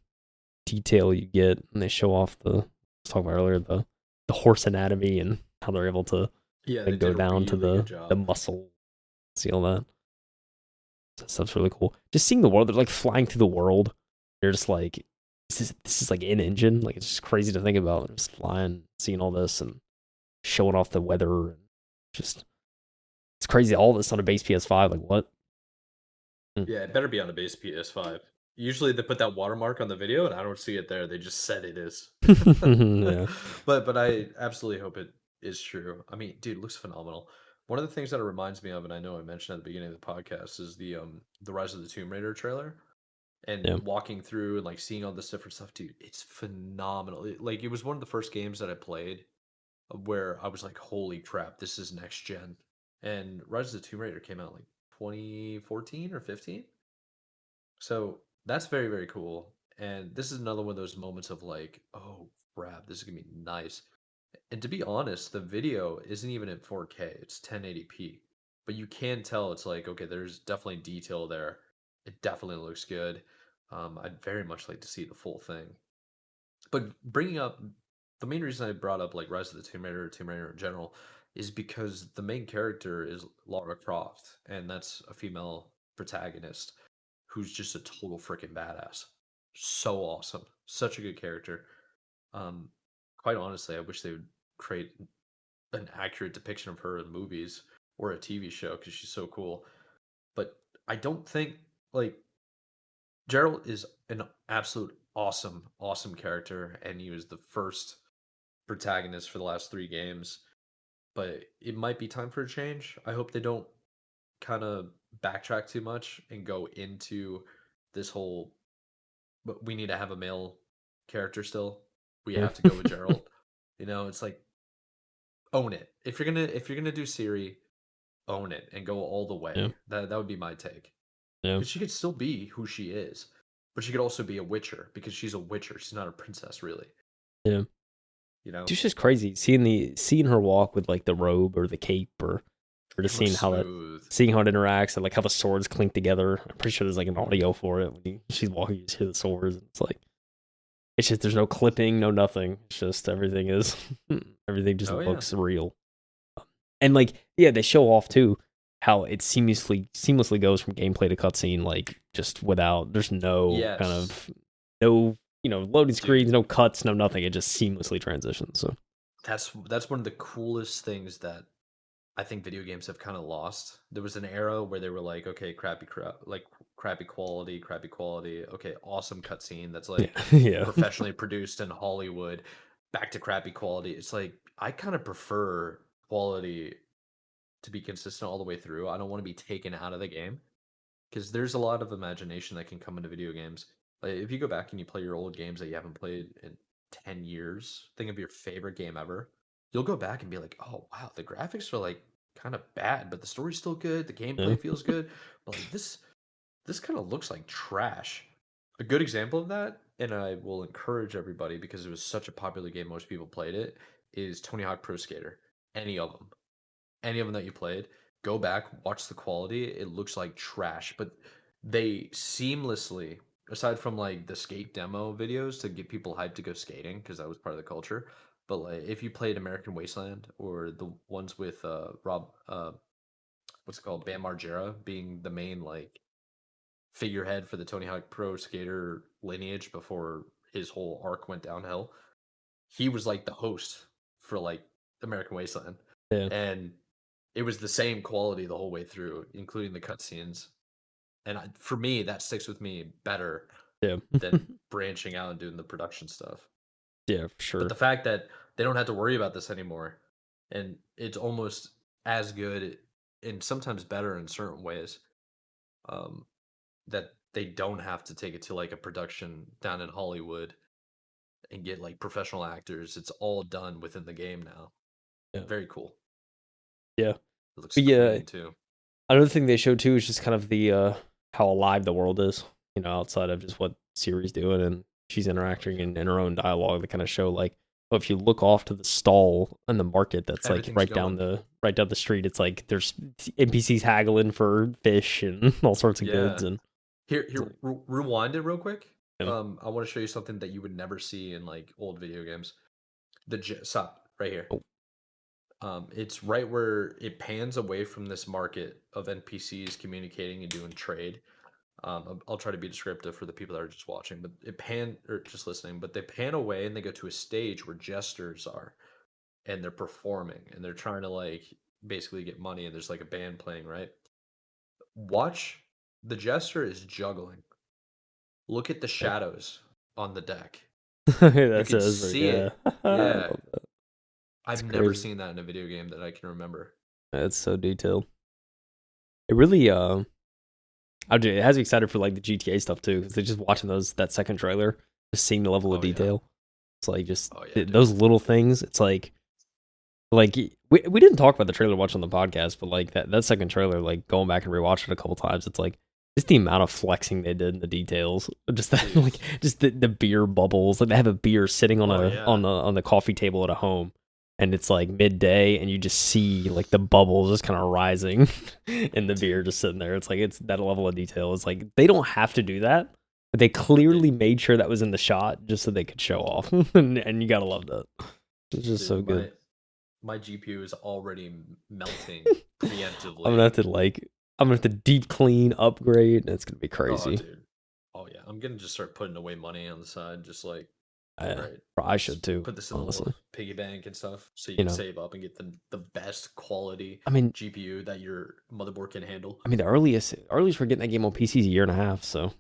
detail you get, and they show off I was talking about earlier, the horse anatomy and how they're able to Yeah, they like go did a down to really good the job. muscle, see all that. That stuff's really cool. Just seeing the world, they're like flying through the world. They're just like, this is like in engine. Like it's just crazy to think about. They're just flying, seeing all this, and showing off the weather. And just it's crazy. All this on a base PS5. Like what? Yeah, it better be on a base PS5. Usually they put that watermark on the video, and I don't see it there. They just said it is. Yeah, But I absolutely hope it is true. I mean, dude, it looks phenomenal. One of the things that it reminds me of, and I know I mentioned at the beginning of the podcast, is the Rise of the Tomb Raider trailer and yeah, walking through and like seeing all this different stuff, dude. It's phenomenal. Like it was one of the first games that I played where I was like, holy crap, this is next gen. And Rise of the Tomb Raider came out like 2014 or 15. So that's very, very cool. And this is another one of those moments of like, oh crap, this is gonna be nice. And to be honest, the video isn't even in 4K, it's 1080p. But you can tell it's like, okay, there's definitely detail there. It definitely looks good. I'd very much like to see the full thing. But bringing up the main reason I brought up like Rise of the Tomb Raider or Tomb Raider in general is because the main character is Lara Croft, and that's a female protagonist who's just a total freaking badass. So awesome. Such a good character. Um, Quite honestly, I wish they would create an accurate depiction of her in movies or a TV show because she's so cool. But I don't think like Gerald is an absolute awesome, awesome character, and he was the first protagonist for the last three games. But it might be time for a change. I hope they don't kind of backtrack too much and go into this whole but we need to have a male character still. We yeah, have to go with Gerald. You know, it's like own it. If you're gonna do Ciri, own it and go all the yeah, way. That would be my take. yeah, Because she could still be who she is, but she could also be a Witcher because she's a Witcher. She's not a princess, really. yeah. You know, It's just crazy seeing her walk with like the robe or the cape or it just looks seeing how that smooth. seeing how it interacts and like how the swords clink together. I'm pretty sure there's like an audio for it when she's walking, you just hear the swords. It's like it's just there's no clipping, no nothing. It's just everything is everything just Oh yeah, looks real. And like yeah, they show off too how it seamlessly goes from gameplay to cutscene like just without there's no kind yes, of no loading dude. screens, no cuts, no nothing. It just seamlessly transitions. So That's one of the coolest things that I think video games have kind of lost. There was an era where they were like, okay, crappy quality. Okay, awesome cutscene that's yeah, like yeah, professionally produced in Hollywood. Back to crappy quality. It's like I kind of prefer quality to be consistent all the way through. I don't want to be taken out of the game because there's a lot of imagination that can come into video games. Like if you go back and you play your old games that you haven't played in 10 years, think of your favorite game ever. You'll go back and be like, "Oh, wow, the graphics are like kind of bad, but the story's still good, the yeah, gameplay feels good, but like this kind of looks like trash." A good example of that, and I will encourage everybody because it was such a popular game, most people played it, is Tony Hawk Pro Skater. Any of them any of them that you played, go back, watch the quality. It looks like trash, but they seamlessly, aside from like the skate demo videos to get people hyped to go skating because that was part of the culture. But like, if you played American Wasteland or the ones with Rob, what's it called, Bam Margera being the main like figurehead for the Tony Hawk Pro Skater lineage before his whole arc went downhill, he was like the host for like American Wasteland, yeah, and it was the same quality the whole way through, including the cutscenes. And for me, that sticks with me better yeah, than branching out and doing the production stuff. yeah, for But sure. the fact that they don't have to worry about this anymore, and it's almost as good and sometimes better in certain ways, um, that they don't have to take it to like a production down in Hollywood and get like professional actors. It's all done within the game now. Yeah, Very cool. yeah, It looks but yeah, clean too. another thing they showed too is just kind of the how alive the world is. Outside of just what Ciri's doing and she's Oh interacting yeah. in her own dialogue. They kind of show like, oh, if you look off to the stall in the market, that's like Everything's going. right down the street. It's like there's NPCs haggling for fish and all sorts of Yeah. goods and it's Here, like, rewind it real quick. yeah, I want to show you something that you would never see in like old video games. Stop right here. oh, It's right where it pans away from this market of NPCs communicating and doing trade. I'll try to be descriptive for the people that are just watching, but it pan or just listening. But they pan away and they go to a stage where jesters are, and they're performing and they're trying to like basically get money. And there's like a band playing, right? Watch the jester is juggling. Look at the Yeah. shadows on the deck. You That's can it. see Yeah. it. I Yeah, love that. I've It's never crazy. seen that in a video game that I can remember. It's so detailed. It really it has me excited for like the GTA stuff too. Cause just watching that second trailer, just seeing the level of Oh yeah. detail. It's like just Oh yeah, dude. those little things. It's like we didn't talk about the trailer much on the podcast, but like that second trailer, like going back and rewatching it a couple times, it's like just the amount of flexing they did in the details. Just that, Dude. like just the beer bubbles. Like they have a beer sitting on Oh a yeah. on the coffee table at a home, and it's like midday, and you just see like the bubbles just kind of rising in the beer Dude. just sitting there. It's like it's that level of detail. It's like they don't have to do that, but they But they clearly made sure that was in the shot just so they could show off, and you gotta love that. It's just so dude, good. my GPU is already melting I'm gonna preemptively. have to I'm gonna have to deep clean, upgrade, and it's gonna be Oh crazy. dude. Oh yeah. I'm gonna just start putting away money on the side, just like all I, right, I just should too, put this in a little honestly. piggy bank and stuff so you You can know, save up and get the best quality I mean, GPU that your motherboard can handle. the earliest we're getting that game on PC is a year and a half, so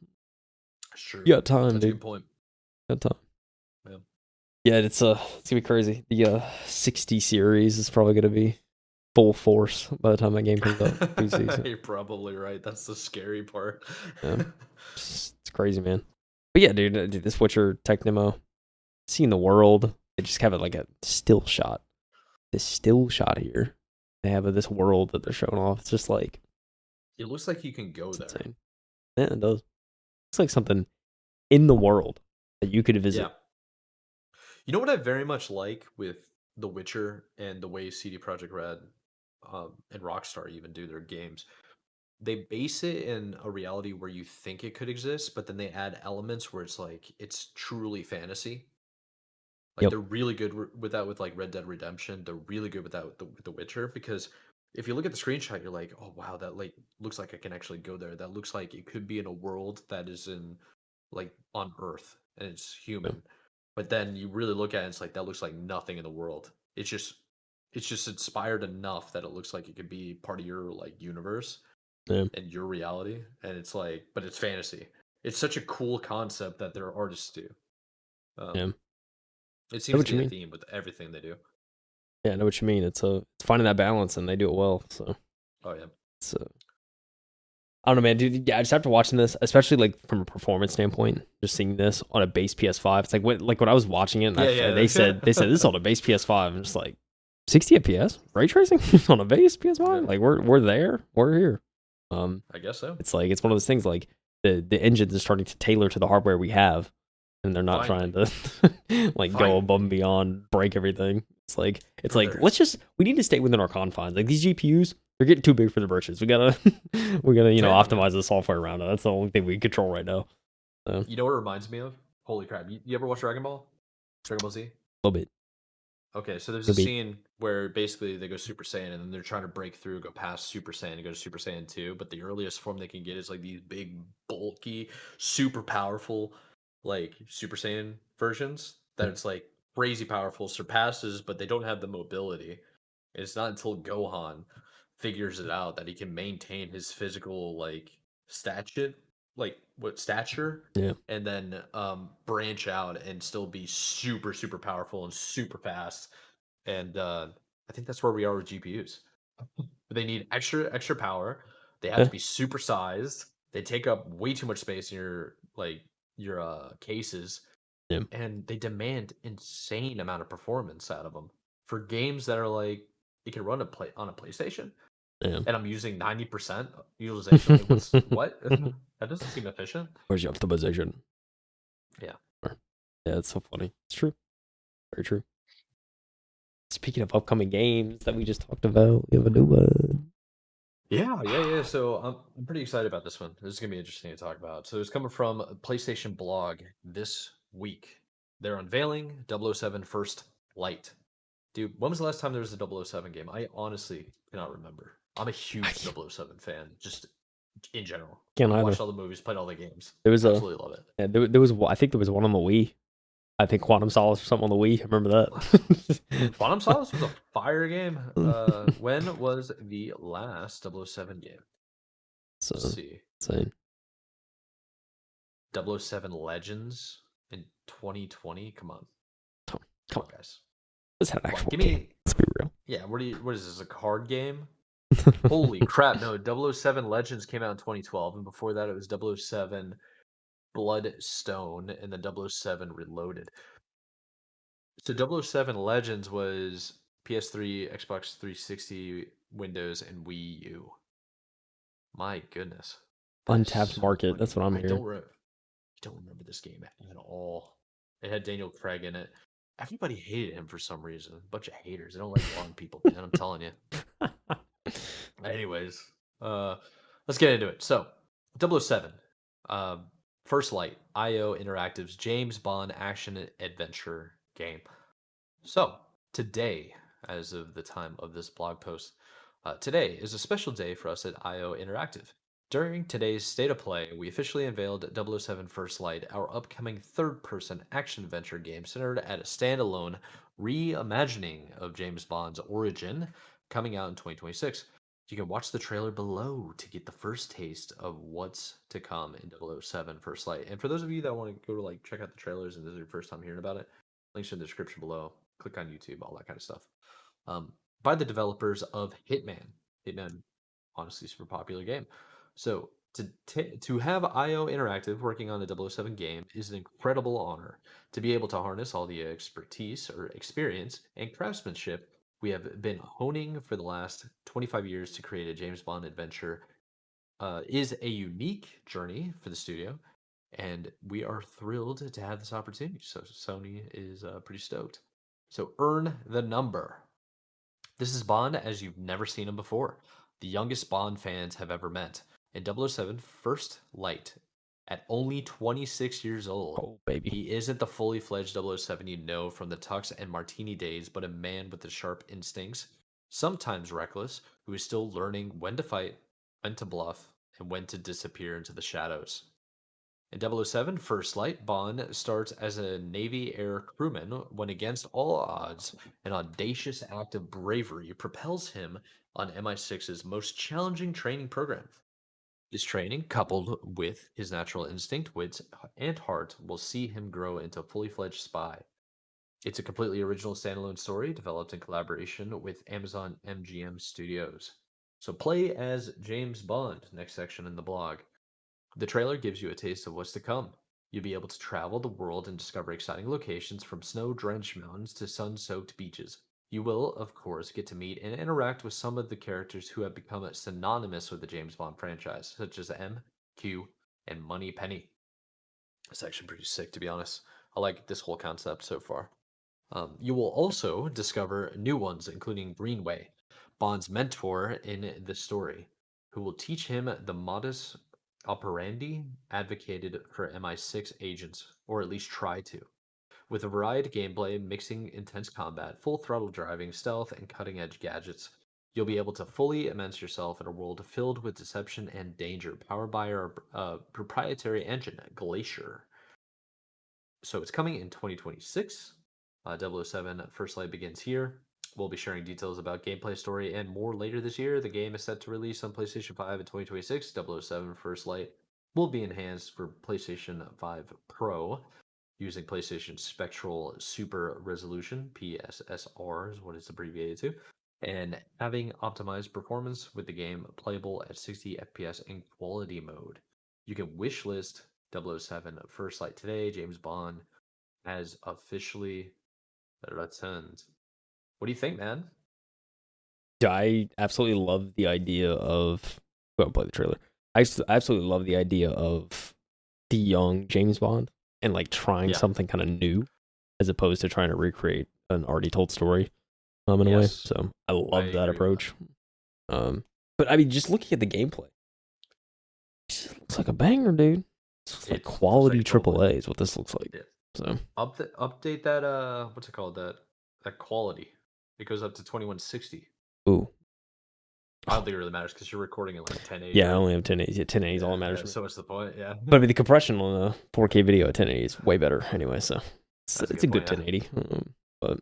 Sure. you got time, That's a dude. good point. Got time. Yeah. Yeah, it's gonna be crazy. The 60 series is probably gonna be full force by the time that game comes out. PC, so You're probably right. That's the scary part. yeah, it's crazy, man. But yeah, dude, this Witcher tech demo, seeing the world, they just have it like a still shot. This still shot here. They have this world that they're showing off. It's just like It looks like you can go it's there. insane. Yeah, it does. It's like something in the world that you could Yeah. visit. You know what I very much like with The Witcher and the way CD Projekt Red and Rockstar even do their games? They base it in a reality where you think it could exist, but then they add elements where it's like it's truly fantasy. Like Yep. they're really good with that with like Red Dead Redemption. They're really good with that with the Witcher because if you look at the screenshot, you're like, oh wow, that like looks like I can actually go there. That looks like it could be in a world that is in like on Earth and it's Yep. human. But then you really look at it, it's like that looks like nothing in the world. It's just inspired enough that it looks like it could be part of your like universe Yeah. and your reality. And it's like, but it's fantasy. It's such a cool concept that their artists do. Yeah. Um, it I know seems to what be you a mean. theme with everything they do. Yeah, I know what you mean. It's finding that balance, and they do it well. So Oh yeah. it's I don't know, man, dude. Yeah, just after watching this, especially like from a performance standpoint, just seeing this on a base PS5, it's like when I was watching it, and Yeah, they yeah. said this is on a base PS5, and just like 60 FPS ray tracing on a base Yeah, PS5. Like we're there, we're here. Um, I guess so. it's like it's one of those things like the engines is starting to tailor to the hardware we have, and they're not trying Finally. to like go Finally. above and beyond, break everything. It's like Brother. we need to stay within our confines. Like these GPUs, they're getting too big for the britches. We gotta Yeah, man. optimize the software around it. That's the only thing we control right now. So a You know what it reminds me of? Holy crap. You ever watch Dragon Ball? Dragon Ball Z? little bit, Okay, so there's a a bit. scene where basically they go Super Saiyan and then they're trying to break through, go past Super Saiyan and go to Super Saiyan 2, but the earliest form they can get is like these big, bulky, super powerful, like Super Saiyan versions that Yeah, it's like crazy powerful, surpasses, but they don't have the mobility. It's not until Gohan figures it out that he can maintain his physical like stature, like what stature, yeah, and then branch out and still be super powerful and super fast. And I think that's where we are with GPUs. But they need extra power. They have to yeah, be super sized. They take up way too much space in your like your cases, yeah, and they demand insane amount of performance out of them for games that are like it can run a play on a PlayStation, yeah. and I'm using 90% utilization. Like, what's what? That doesn't seem efficient. Where's your optimization? Yeah. Yeah, it's so funny. It's true. Very true. Speaking of upcoming games that we just talked about, we have a new one. Yeah. So I'm pretty excited about this one. This is gonna be interesting to talk about. So it's coming from a PlayStation blog this week. They're unveiling 007 First Light. Dude, when was the last time there was a 007 game? I honestly cannot remember. I'm a I huge can't, 007 fan, just in general. can't I've either. watched all the movies, played all the games. There was a Absolutely love it. yeah, there was I think there was one on the Wii. I think Quantum Solace or something on the Wii. I remember that. Quantum Solace was a fire game. When was the last 007 game? Let's So see. insane. 007 Legends in 2020. Come on. Come Come on, on, guys. let's have an Come on. actual Give game. me. Let's be real. Yeah, what is this? A card game? Holy crap. No, 007 Legends came out in 2012. And before that, it was 007 Bloodstone and then 007 Reloaded. So 007 Legends was PS3, Xbox 360, Windows, and Wii U. My goodness. That is Untapped so market. funny. That's what I'm I hearing. don't remember this game at all. It had Daniel Craig in it. Everybody hated him for some reason. A bunch of haters. They don't like blonde people, man. I'm telling you. Anyways, uh, let's get into it. So, 007, First Light, IO Interactive's James Bond action adventure game. So, today, as of the time of this blog post, today is a special day for us at IO Interactive. During today's State of Play, we officially unveiled 007 First Light, our upcoming third person action adventure game centered at a standalone reimagining of James Bond's origin coming out in 2026. You can watch the trailer below to get the first taste of what's to come in 007 First Light. And for those of you that want to go to check out the trailers and this is your first time hearing about it, links in the description below. Click on YouTube, all that kind of stuff. By the developers of Hitman. Hitman, honestly, super popular game. So to have IO Interactive working on the 007 game is an incredible honor. To be able to harness all the expertise or experience and craftsmanship we have been honing for the last 25 years to create a James Bond adventure is a unique journey for the studio, and we are thrilled to have this opportunity. So Sony is pretty stoked. So earn the number. This is Bond as you've never seen him before. The youngest Bond fans have ever met. In 007 First Light, at only 26 years old, Oh baby. he isn't the fully fledged 007 you know from the Tux and Martini days, but a man with the sharp instincts, sometimes reckless, who is still learning when to fight, when to bluff, and when to disappear into the shadows. In 007 First Light, Bond starts as a Navy air crewman when, against all odds, an audacious act of bravery propels him on MI6's most challenging training program. This training, coupled with his natural instinct, wits, and heart, will see him grow into a fully fledged spy. It's a completely original standalone story developed in collaboration with Amazon MGM Studios. So play as James Bond, next section in the blog. The trailer gives you a taste of what's to come. You'll be able to travel the world and discover exciting locations from snow-drenched mountains to sun-soaked beaches. You will, of course, get to meet and interact with some of the characters who have become synonymous with the James Bond franchise, such as M, Q, and Money Penny. It's actually pretty sick, to be honest. I like this whole concept so far. You will also discover new ones, including Greenway, Bond's mentor in the story, who will teach him the modus operandi advocated for MI6 agents, or at least try to. With a varied gameplay mixing intense combat, full throttle driving, stealth, and cutting edge gadgets, you'll be able to fully immerse yourself in a world filled with deception and danger, powered by our proprietary engine, Glacier. So it's coming in 2026. 007 First Light begins here. We'll be sharing details about gameplay, story, and more later this year. The game is set to release on PlayStation 5 in 2026. 007 First Light will be enhanced for PlayStation 5 Pro using PlayStation Spectral Super Resolution, PSSR is what it's abbreviated to, and having optimized performance with the game playable at 60 FPS in quality mode. You can wishlist 007 First Light today. James Bond has officially returned. What do you think, man? I absolutely love the idea of go and play the trailer. Absolutely love the idea of the young James Bond and trying Yeah. something kind of new as opposed to trying to recreate an already told story in a way. Yes, So I I love that agree with that. approach. But I mean, just looking at the gameplay, it just looks like a banger, dude. This looks like It looks quality like a total AAA is what this looks like. yeah. So Update that what's it called, that quality. It goes up to 2160. Ooh. I don't think it really matters because you're recording in like 1080. Yeah, I right? only have 1080. Yeah, 1080 is all that matters Yeah, to me. so what's the point? Yeah. But I mean, the compression on a 4K video at 1080 is way better anyway, so That's a it's a good good point, yeah. 1080.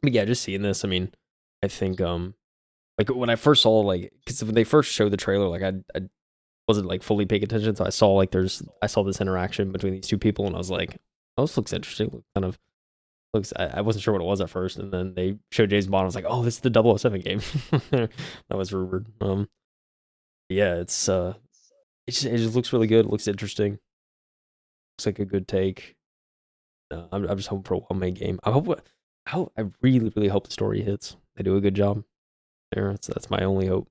But yeah, just seeing this, I mean, I think like when I first saw like because when they first showed the trailer, like I wasn't like fully paying attention, so I saw like I saw this interaction between these two people, and I was like, oh, this looks interesting. Kind of looks. I wasn't sure what it was at first, and then they showed James Bond. I was like, oh, this is the 007 game. That was rumored. Yeah, it just looks really good. It looks interesting. Looks like a good take. I'm just hoping for a well-made game. I really really hope the story hits. They do a good job there. That's my only hope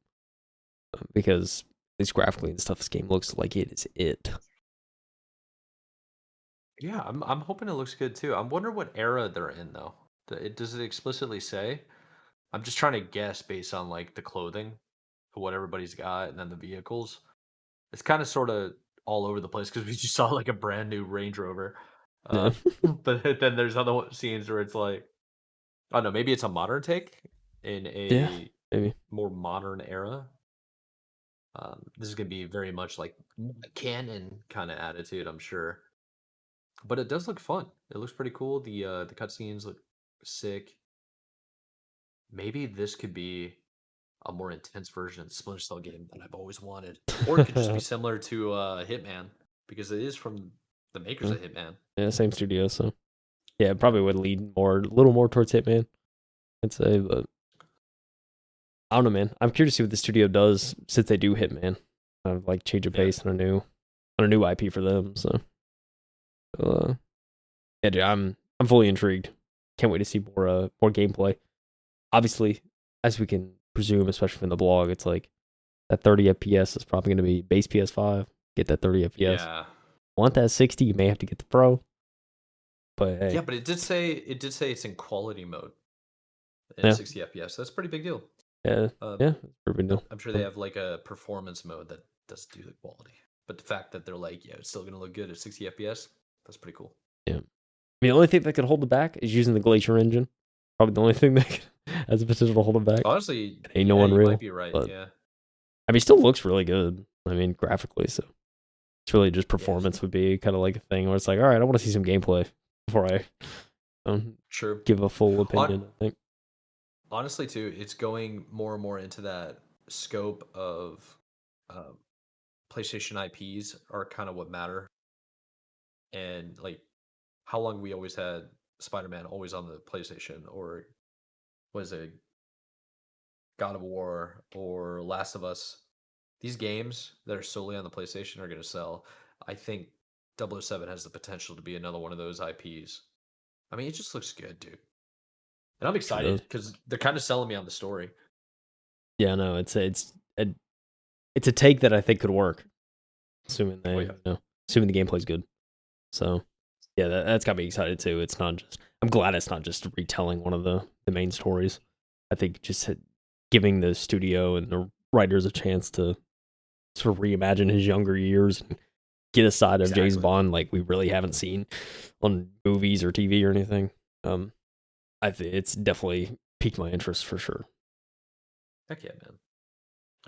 because at least graphically and stuff, this game looks like it is it. Yeah, I'm hoping it looks good too. I'm wondering what era they're in though. Does it explicitly say? I'm just trying to guess based on like the clothing, what everybody's got, and then the vehicles. It's kind of sort of all over the place because we just saw like a brand new Range Rover. Yeah, But then there's other scenes where it's like, I don't know, maybe it's a modern take in yeah, a maybe. more modern era. This is gonna be very much like a canon kind of attitude, I'm sure. But it does look fun. It looks pretty cool. The cutscenes look sick. Maybe this could be a more intense version of the Splinter Cell game that I've always wanted. Or it could just be similar to Hitman, because it is from the makers of Hitman. Yeah, same studio, so yeah, it probably would lead a little more towards Hitman, I'd say, but I don't know, man. I'm curious to see what the studio does since they do Hitman. Kind of like change of Yeah. pace on a new IP for them. So, yeah, dude, I'm fully intrigued. Can't wait to see more gameplay. Obviously, as we can presume, especially from the blog, it's like that 30 FPS is probably going to be base PS5. Get that 30 FPS. Yeah. Want that 60? You may have to get the Pro. But hey, Yeah, but it did say it's in quality mode at yeah, 60 FPS. That's a pretty big deal. yeah, Um, yeah. Pretty big deal. I'm sure they have like a performance mode that does do the quality. But the fact that they're like, yeah, it's still gonna look good at 60 FPS, that's pretty cool. Yeah. I mean, the only thing that could hold it back is using the Glacier engine. Probably the only thing that has the potential to hold it back. Honestly, It ain't no you Unreal. might be right. But Yeah. I mean, it still looks really good. I mean, graphically, so it's really just performance would be kind of like a thing where it's like, all right, I want to see some gameplay before I Sure. give a full opinion. I think. Honestly, too, it's going more and more into that scope of uh, PlayStation IPs are kind of what matter, and like how long we always had Spider-Man always on the PlayStation, or was it God of War or Last of Us? These games that are solely on the PlayStation are going to sell. I think 007 has the potential to be another one of those IPs. I mean, it just looks good, dude. And I'm excited because they're kind of selling me on the story. Yeah, no, it's a take that I think could work, assuming assuming the gameplay's good. So, yeah, that's got me excited too. It's not just. I'm glad it's not just retelling one of the main stories. I think just giving the studio and the writers a chance to sort of reimagine his younger years and get a side of James Bond like we really haven't seen on movies or TV or anything. I think it's definitely piqued my interest for sure. Heck yeah, man.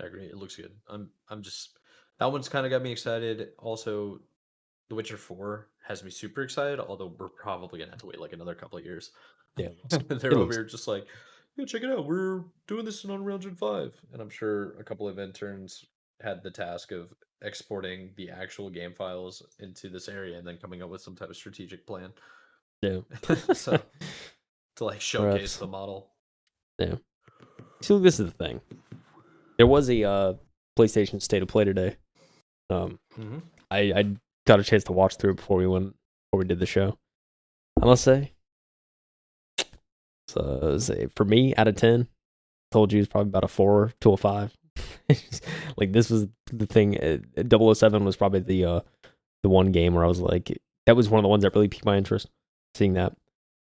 I agree. It looks good. I'm just that one's kind of got me excited. Also, The Witcher 4 has me super excited, although we're probably gonna have to wait like another couple of years. Yeah, They're over here just like, yeah, check it out. We're doing this in Unreal Engine 5. And I'm sure a couple of interns had the task of exporting the actual game files into this area and then coming up with some type of strategic plan. Yeah. So to like showcase Perhaps. the model. Yeah. So this is the thing. There was a PlayStation State of Play today. I got a chance to watch through it before we did the show. I must say, so for me, out of 10, told you it's probably about a 4 to a 5. Like this was the thing. 007 was probably the one game where I was like, that was one of the ones that really piqued my interest. Seeing that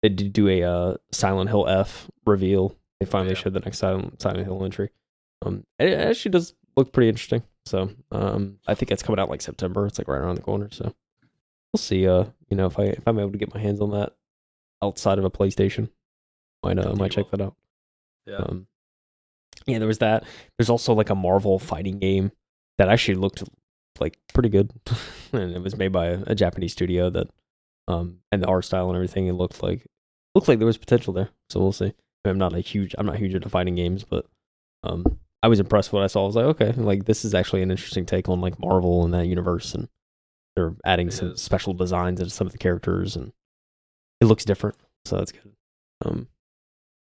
they did do a Silent Hill F reveal. They finally showed the next Silent Hill entry. It actually does look pretty interesting. So I think it's coming out like September. It's like right around the corner. So we'll see. If I'm able to get my hands on that outside of a PlayStation, might check that out. Yeah. Yeah, there was that. There's also like a Marvel fighting game that actually looked like pretty good, and it was made by a Japanese studio that, and the art style and everything, it looked like there was potential there. So we'll see. I'm not huge into fighting games, but um, I was impressed with what I saw. I was like, okay, like this is actually an interesting take on like Marvel and that universe, and they're adding It some is. special designs into some of the characters, and it looks different, so that's good. Um,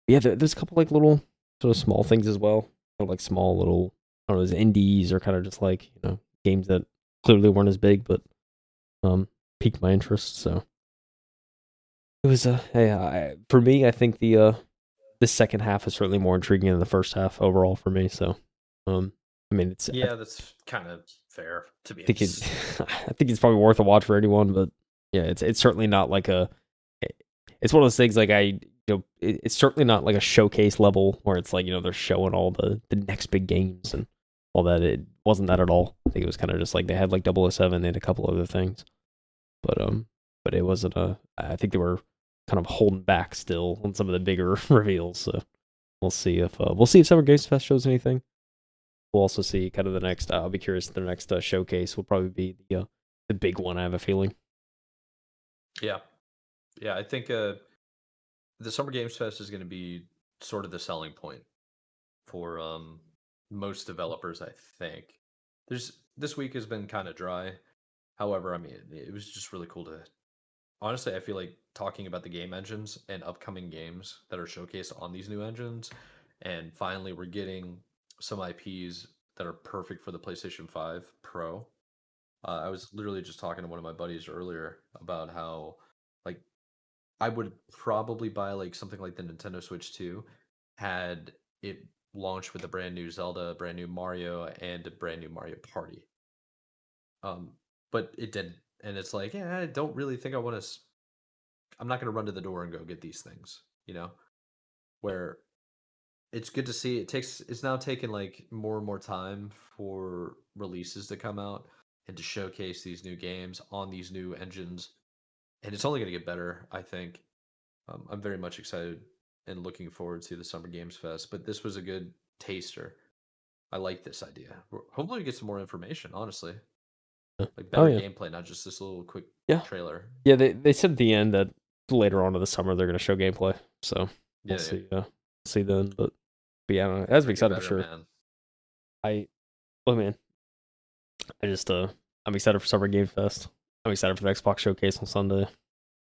yeah, there's a couple like little sort of small things as well, or like small little, I don't know, indies or kind of just like games that clearly weren't as big, but piqued my interest. So it was for me, I think the second half is certainly more intriguing than the first half overall for me. So I mean, Yeah, that's kind of fair to be think honest. I think it's probably worth a watch for anyone, but yeah, it's certainly not like it's one of those things like it's certainly not like a showcase level where it's like they're showing all the next big games and all that. It wasn't that at all. I think it was kind of just like they had like 007 and a couple other things, but it wasn't a. I think they were kind of holding back still on some of the bigger reveals. So we'll see if Summer Games Fest shows anything. We'll also see kind of the next. I'll be curious. The next showcase will probably be the big one. I have a feeling. Yeah. Yeah, I think the Summer Games Fest is going to be sort of the selling point for most developers, I think. There's This week has been kind of dry. However, I mean, it was just really cool to honestly, I feel like talking about the game engines and upcoming games that are showcased on these new engines, and finally we're getting some IPs that are perfect for the PlayStation 5 Pro. I was literally just talking to one of my buddies earlier about how, like, I would probably buy like something like the Nintendo Switch 2 had it launched with a brand new Zelda, brand new Mario, and a brand new Mario Party. Um, but it didn't, and it's like, yeah, I don't really think I want to. I'm not going to run to the door and go get these things. Where it's good to see it's now taken like more and more time for releases to come out and to showcase these new games on these new engines, and it's only going to get better, I think. I'm very much excited and looking forward to the Summer Games Fest, but this was a good taster. I like this idea. Hopefully we get some more information, honestly. Like Oh better yeah, gameplay, not just this little quick yeah, trailer. yeah. They said at the end that later on in the summer they're going to show gameplay. So we'll Yeah, yeah. see. See then, but yeah, I don't know. As we Make it excited for better, sure. man. I oh man, I just I'm excited for Summer Game Fest. I'm excited for the Xbox Showcase on Sunday.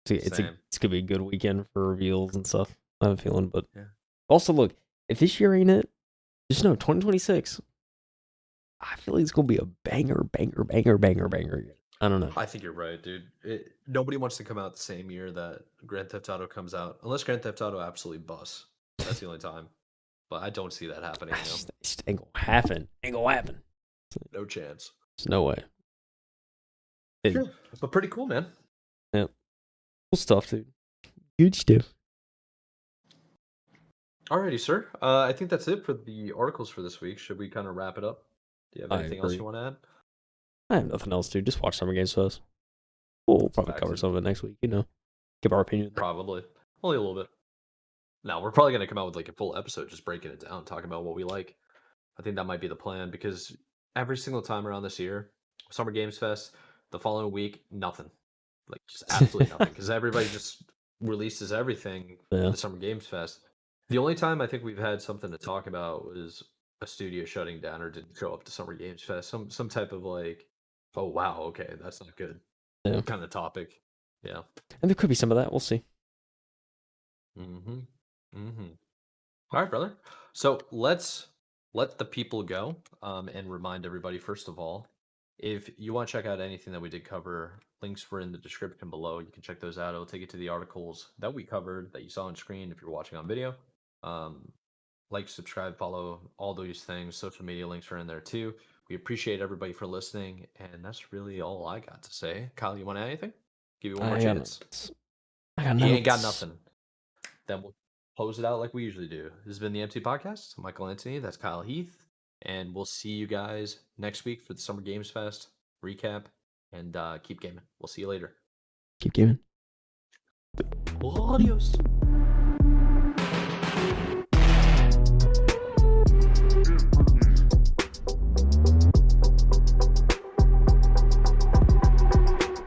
Same. It's gonna be a good weekend for reveals and stuff. I have a feeling, but Yeah. also look, if this year ain't it, just know 2026. I feel like it's gonna be a banger, banger, banger, banger, banger. I don't know. I think you're right, dude. Nobody wants to come out the same year that Grand Theft Auto comes out, unless Grand Theft Auto absolutely busts. That's the only time. But I don't see that happening. Just ain't gonna happen. Ain't gonna happen. No chance. There's no way. Sure, but pretty cool, man. Yeah, cool stuff, dude. Good stuff. Alrighty, sir. I think that's it for the articles for this week. Should we kind of wrap it up? Do you have I anything else agree. you want to add? I have nothing else, dude. Just watch Summer Games Fest. We'll probably cover some of it next week. Give our opinion. Probably. Only a little bit. No, we're probably going to come out with like a full episode just breaking it down, talking about what we like. I think that might be the plan because every single time around this year, Summer Games Fest, the following week, nothing. Like just absolutely nothing because everybody just releases everything for Yeah. the Summer Games Fest. The only time I think we've had something to talk about was a studio shutting down or didn't show up to Summer Games Fest. Some type of like, oh wow, okay, that's not good Yeah. kind of topic. Yeah. And there could be some of that. We'll see. Mm-hmm. Mm-hmm. All right, brother. So let's let the people go and remind everybody, first of all, if you want to check out anything that we did cover, links were in the description below. You can check those out. It'll take you to the articles that we covered that you saw on screen if you're watching on video. Um, like, subscribe, follow, all those things. Social media links are in there too. We appreciate everybody for listening. And that's really all I got to say. Kyle, you want to add anything? Give you one more I got chance. notes. I got You ain't got notes. nothing. Then we'll close it out like we usually do. This has been the MT Podcast. I'm Michael Anthony. That's KyleHeath. And we'll see you guys next week for the Summer Games Fest recap. And keep gaming. We'll see you later. Keep gaming. Adios.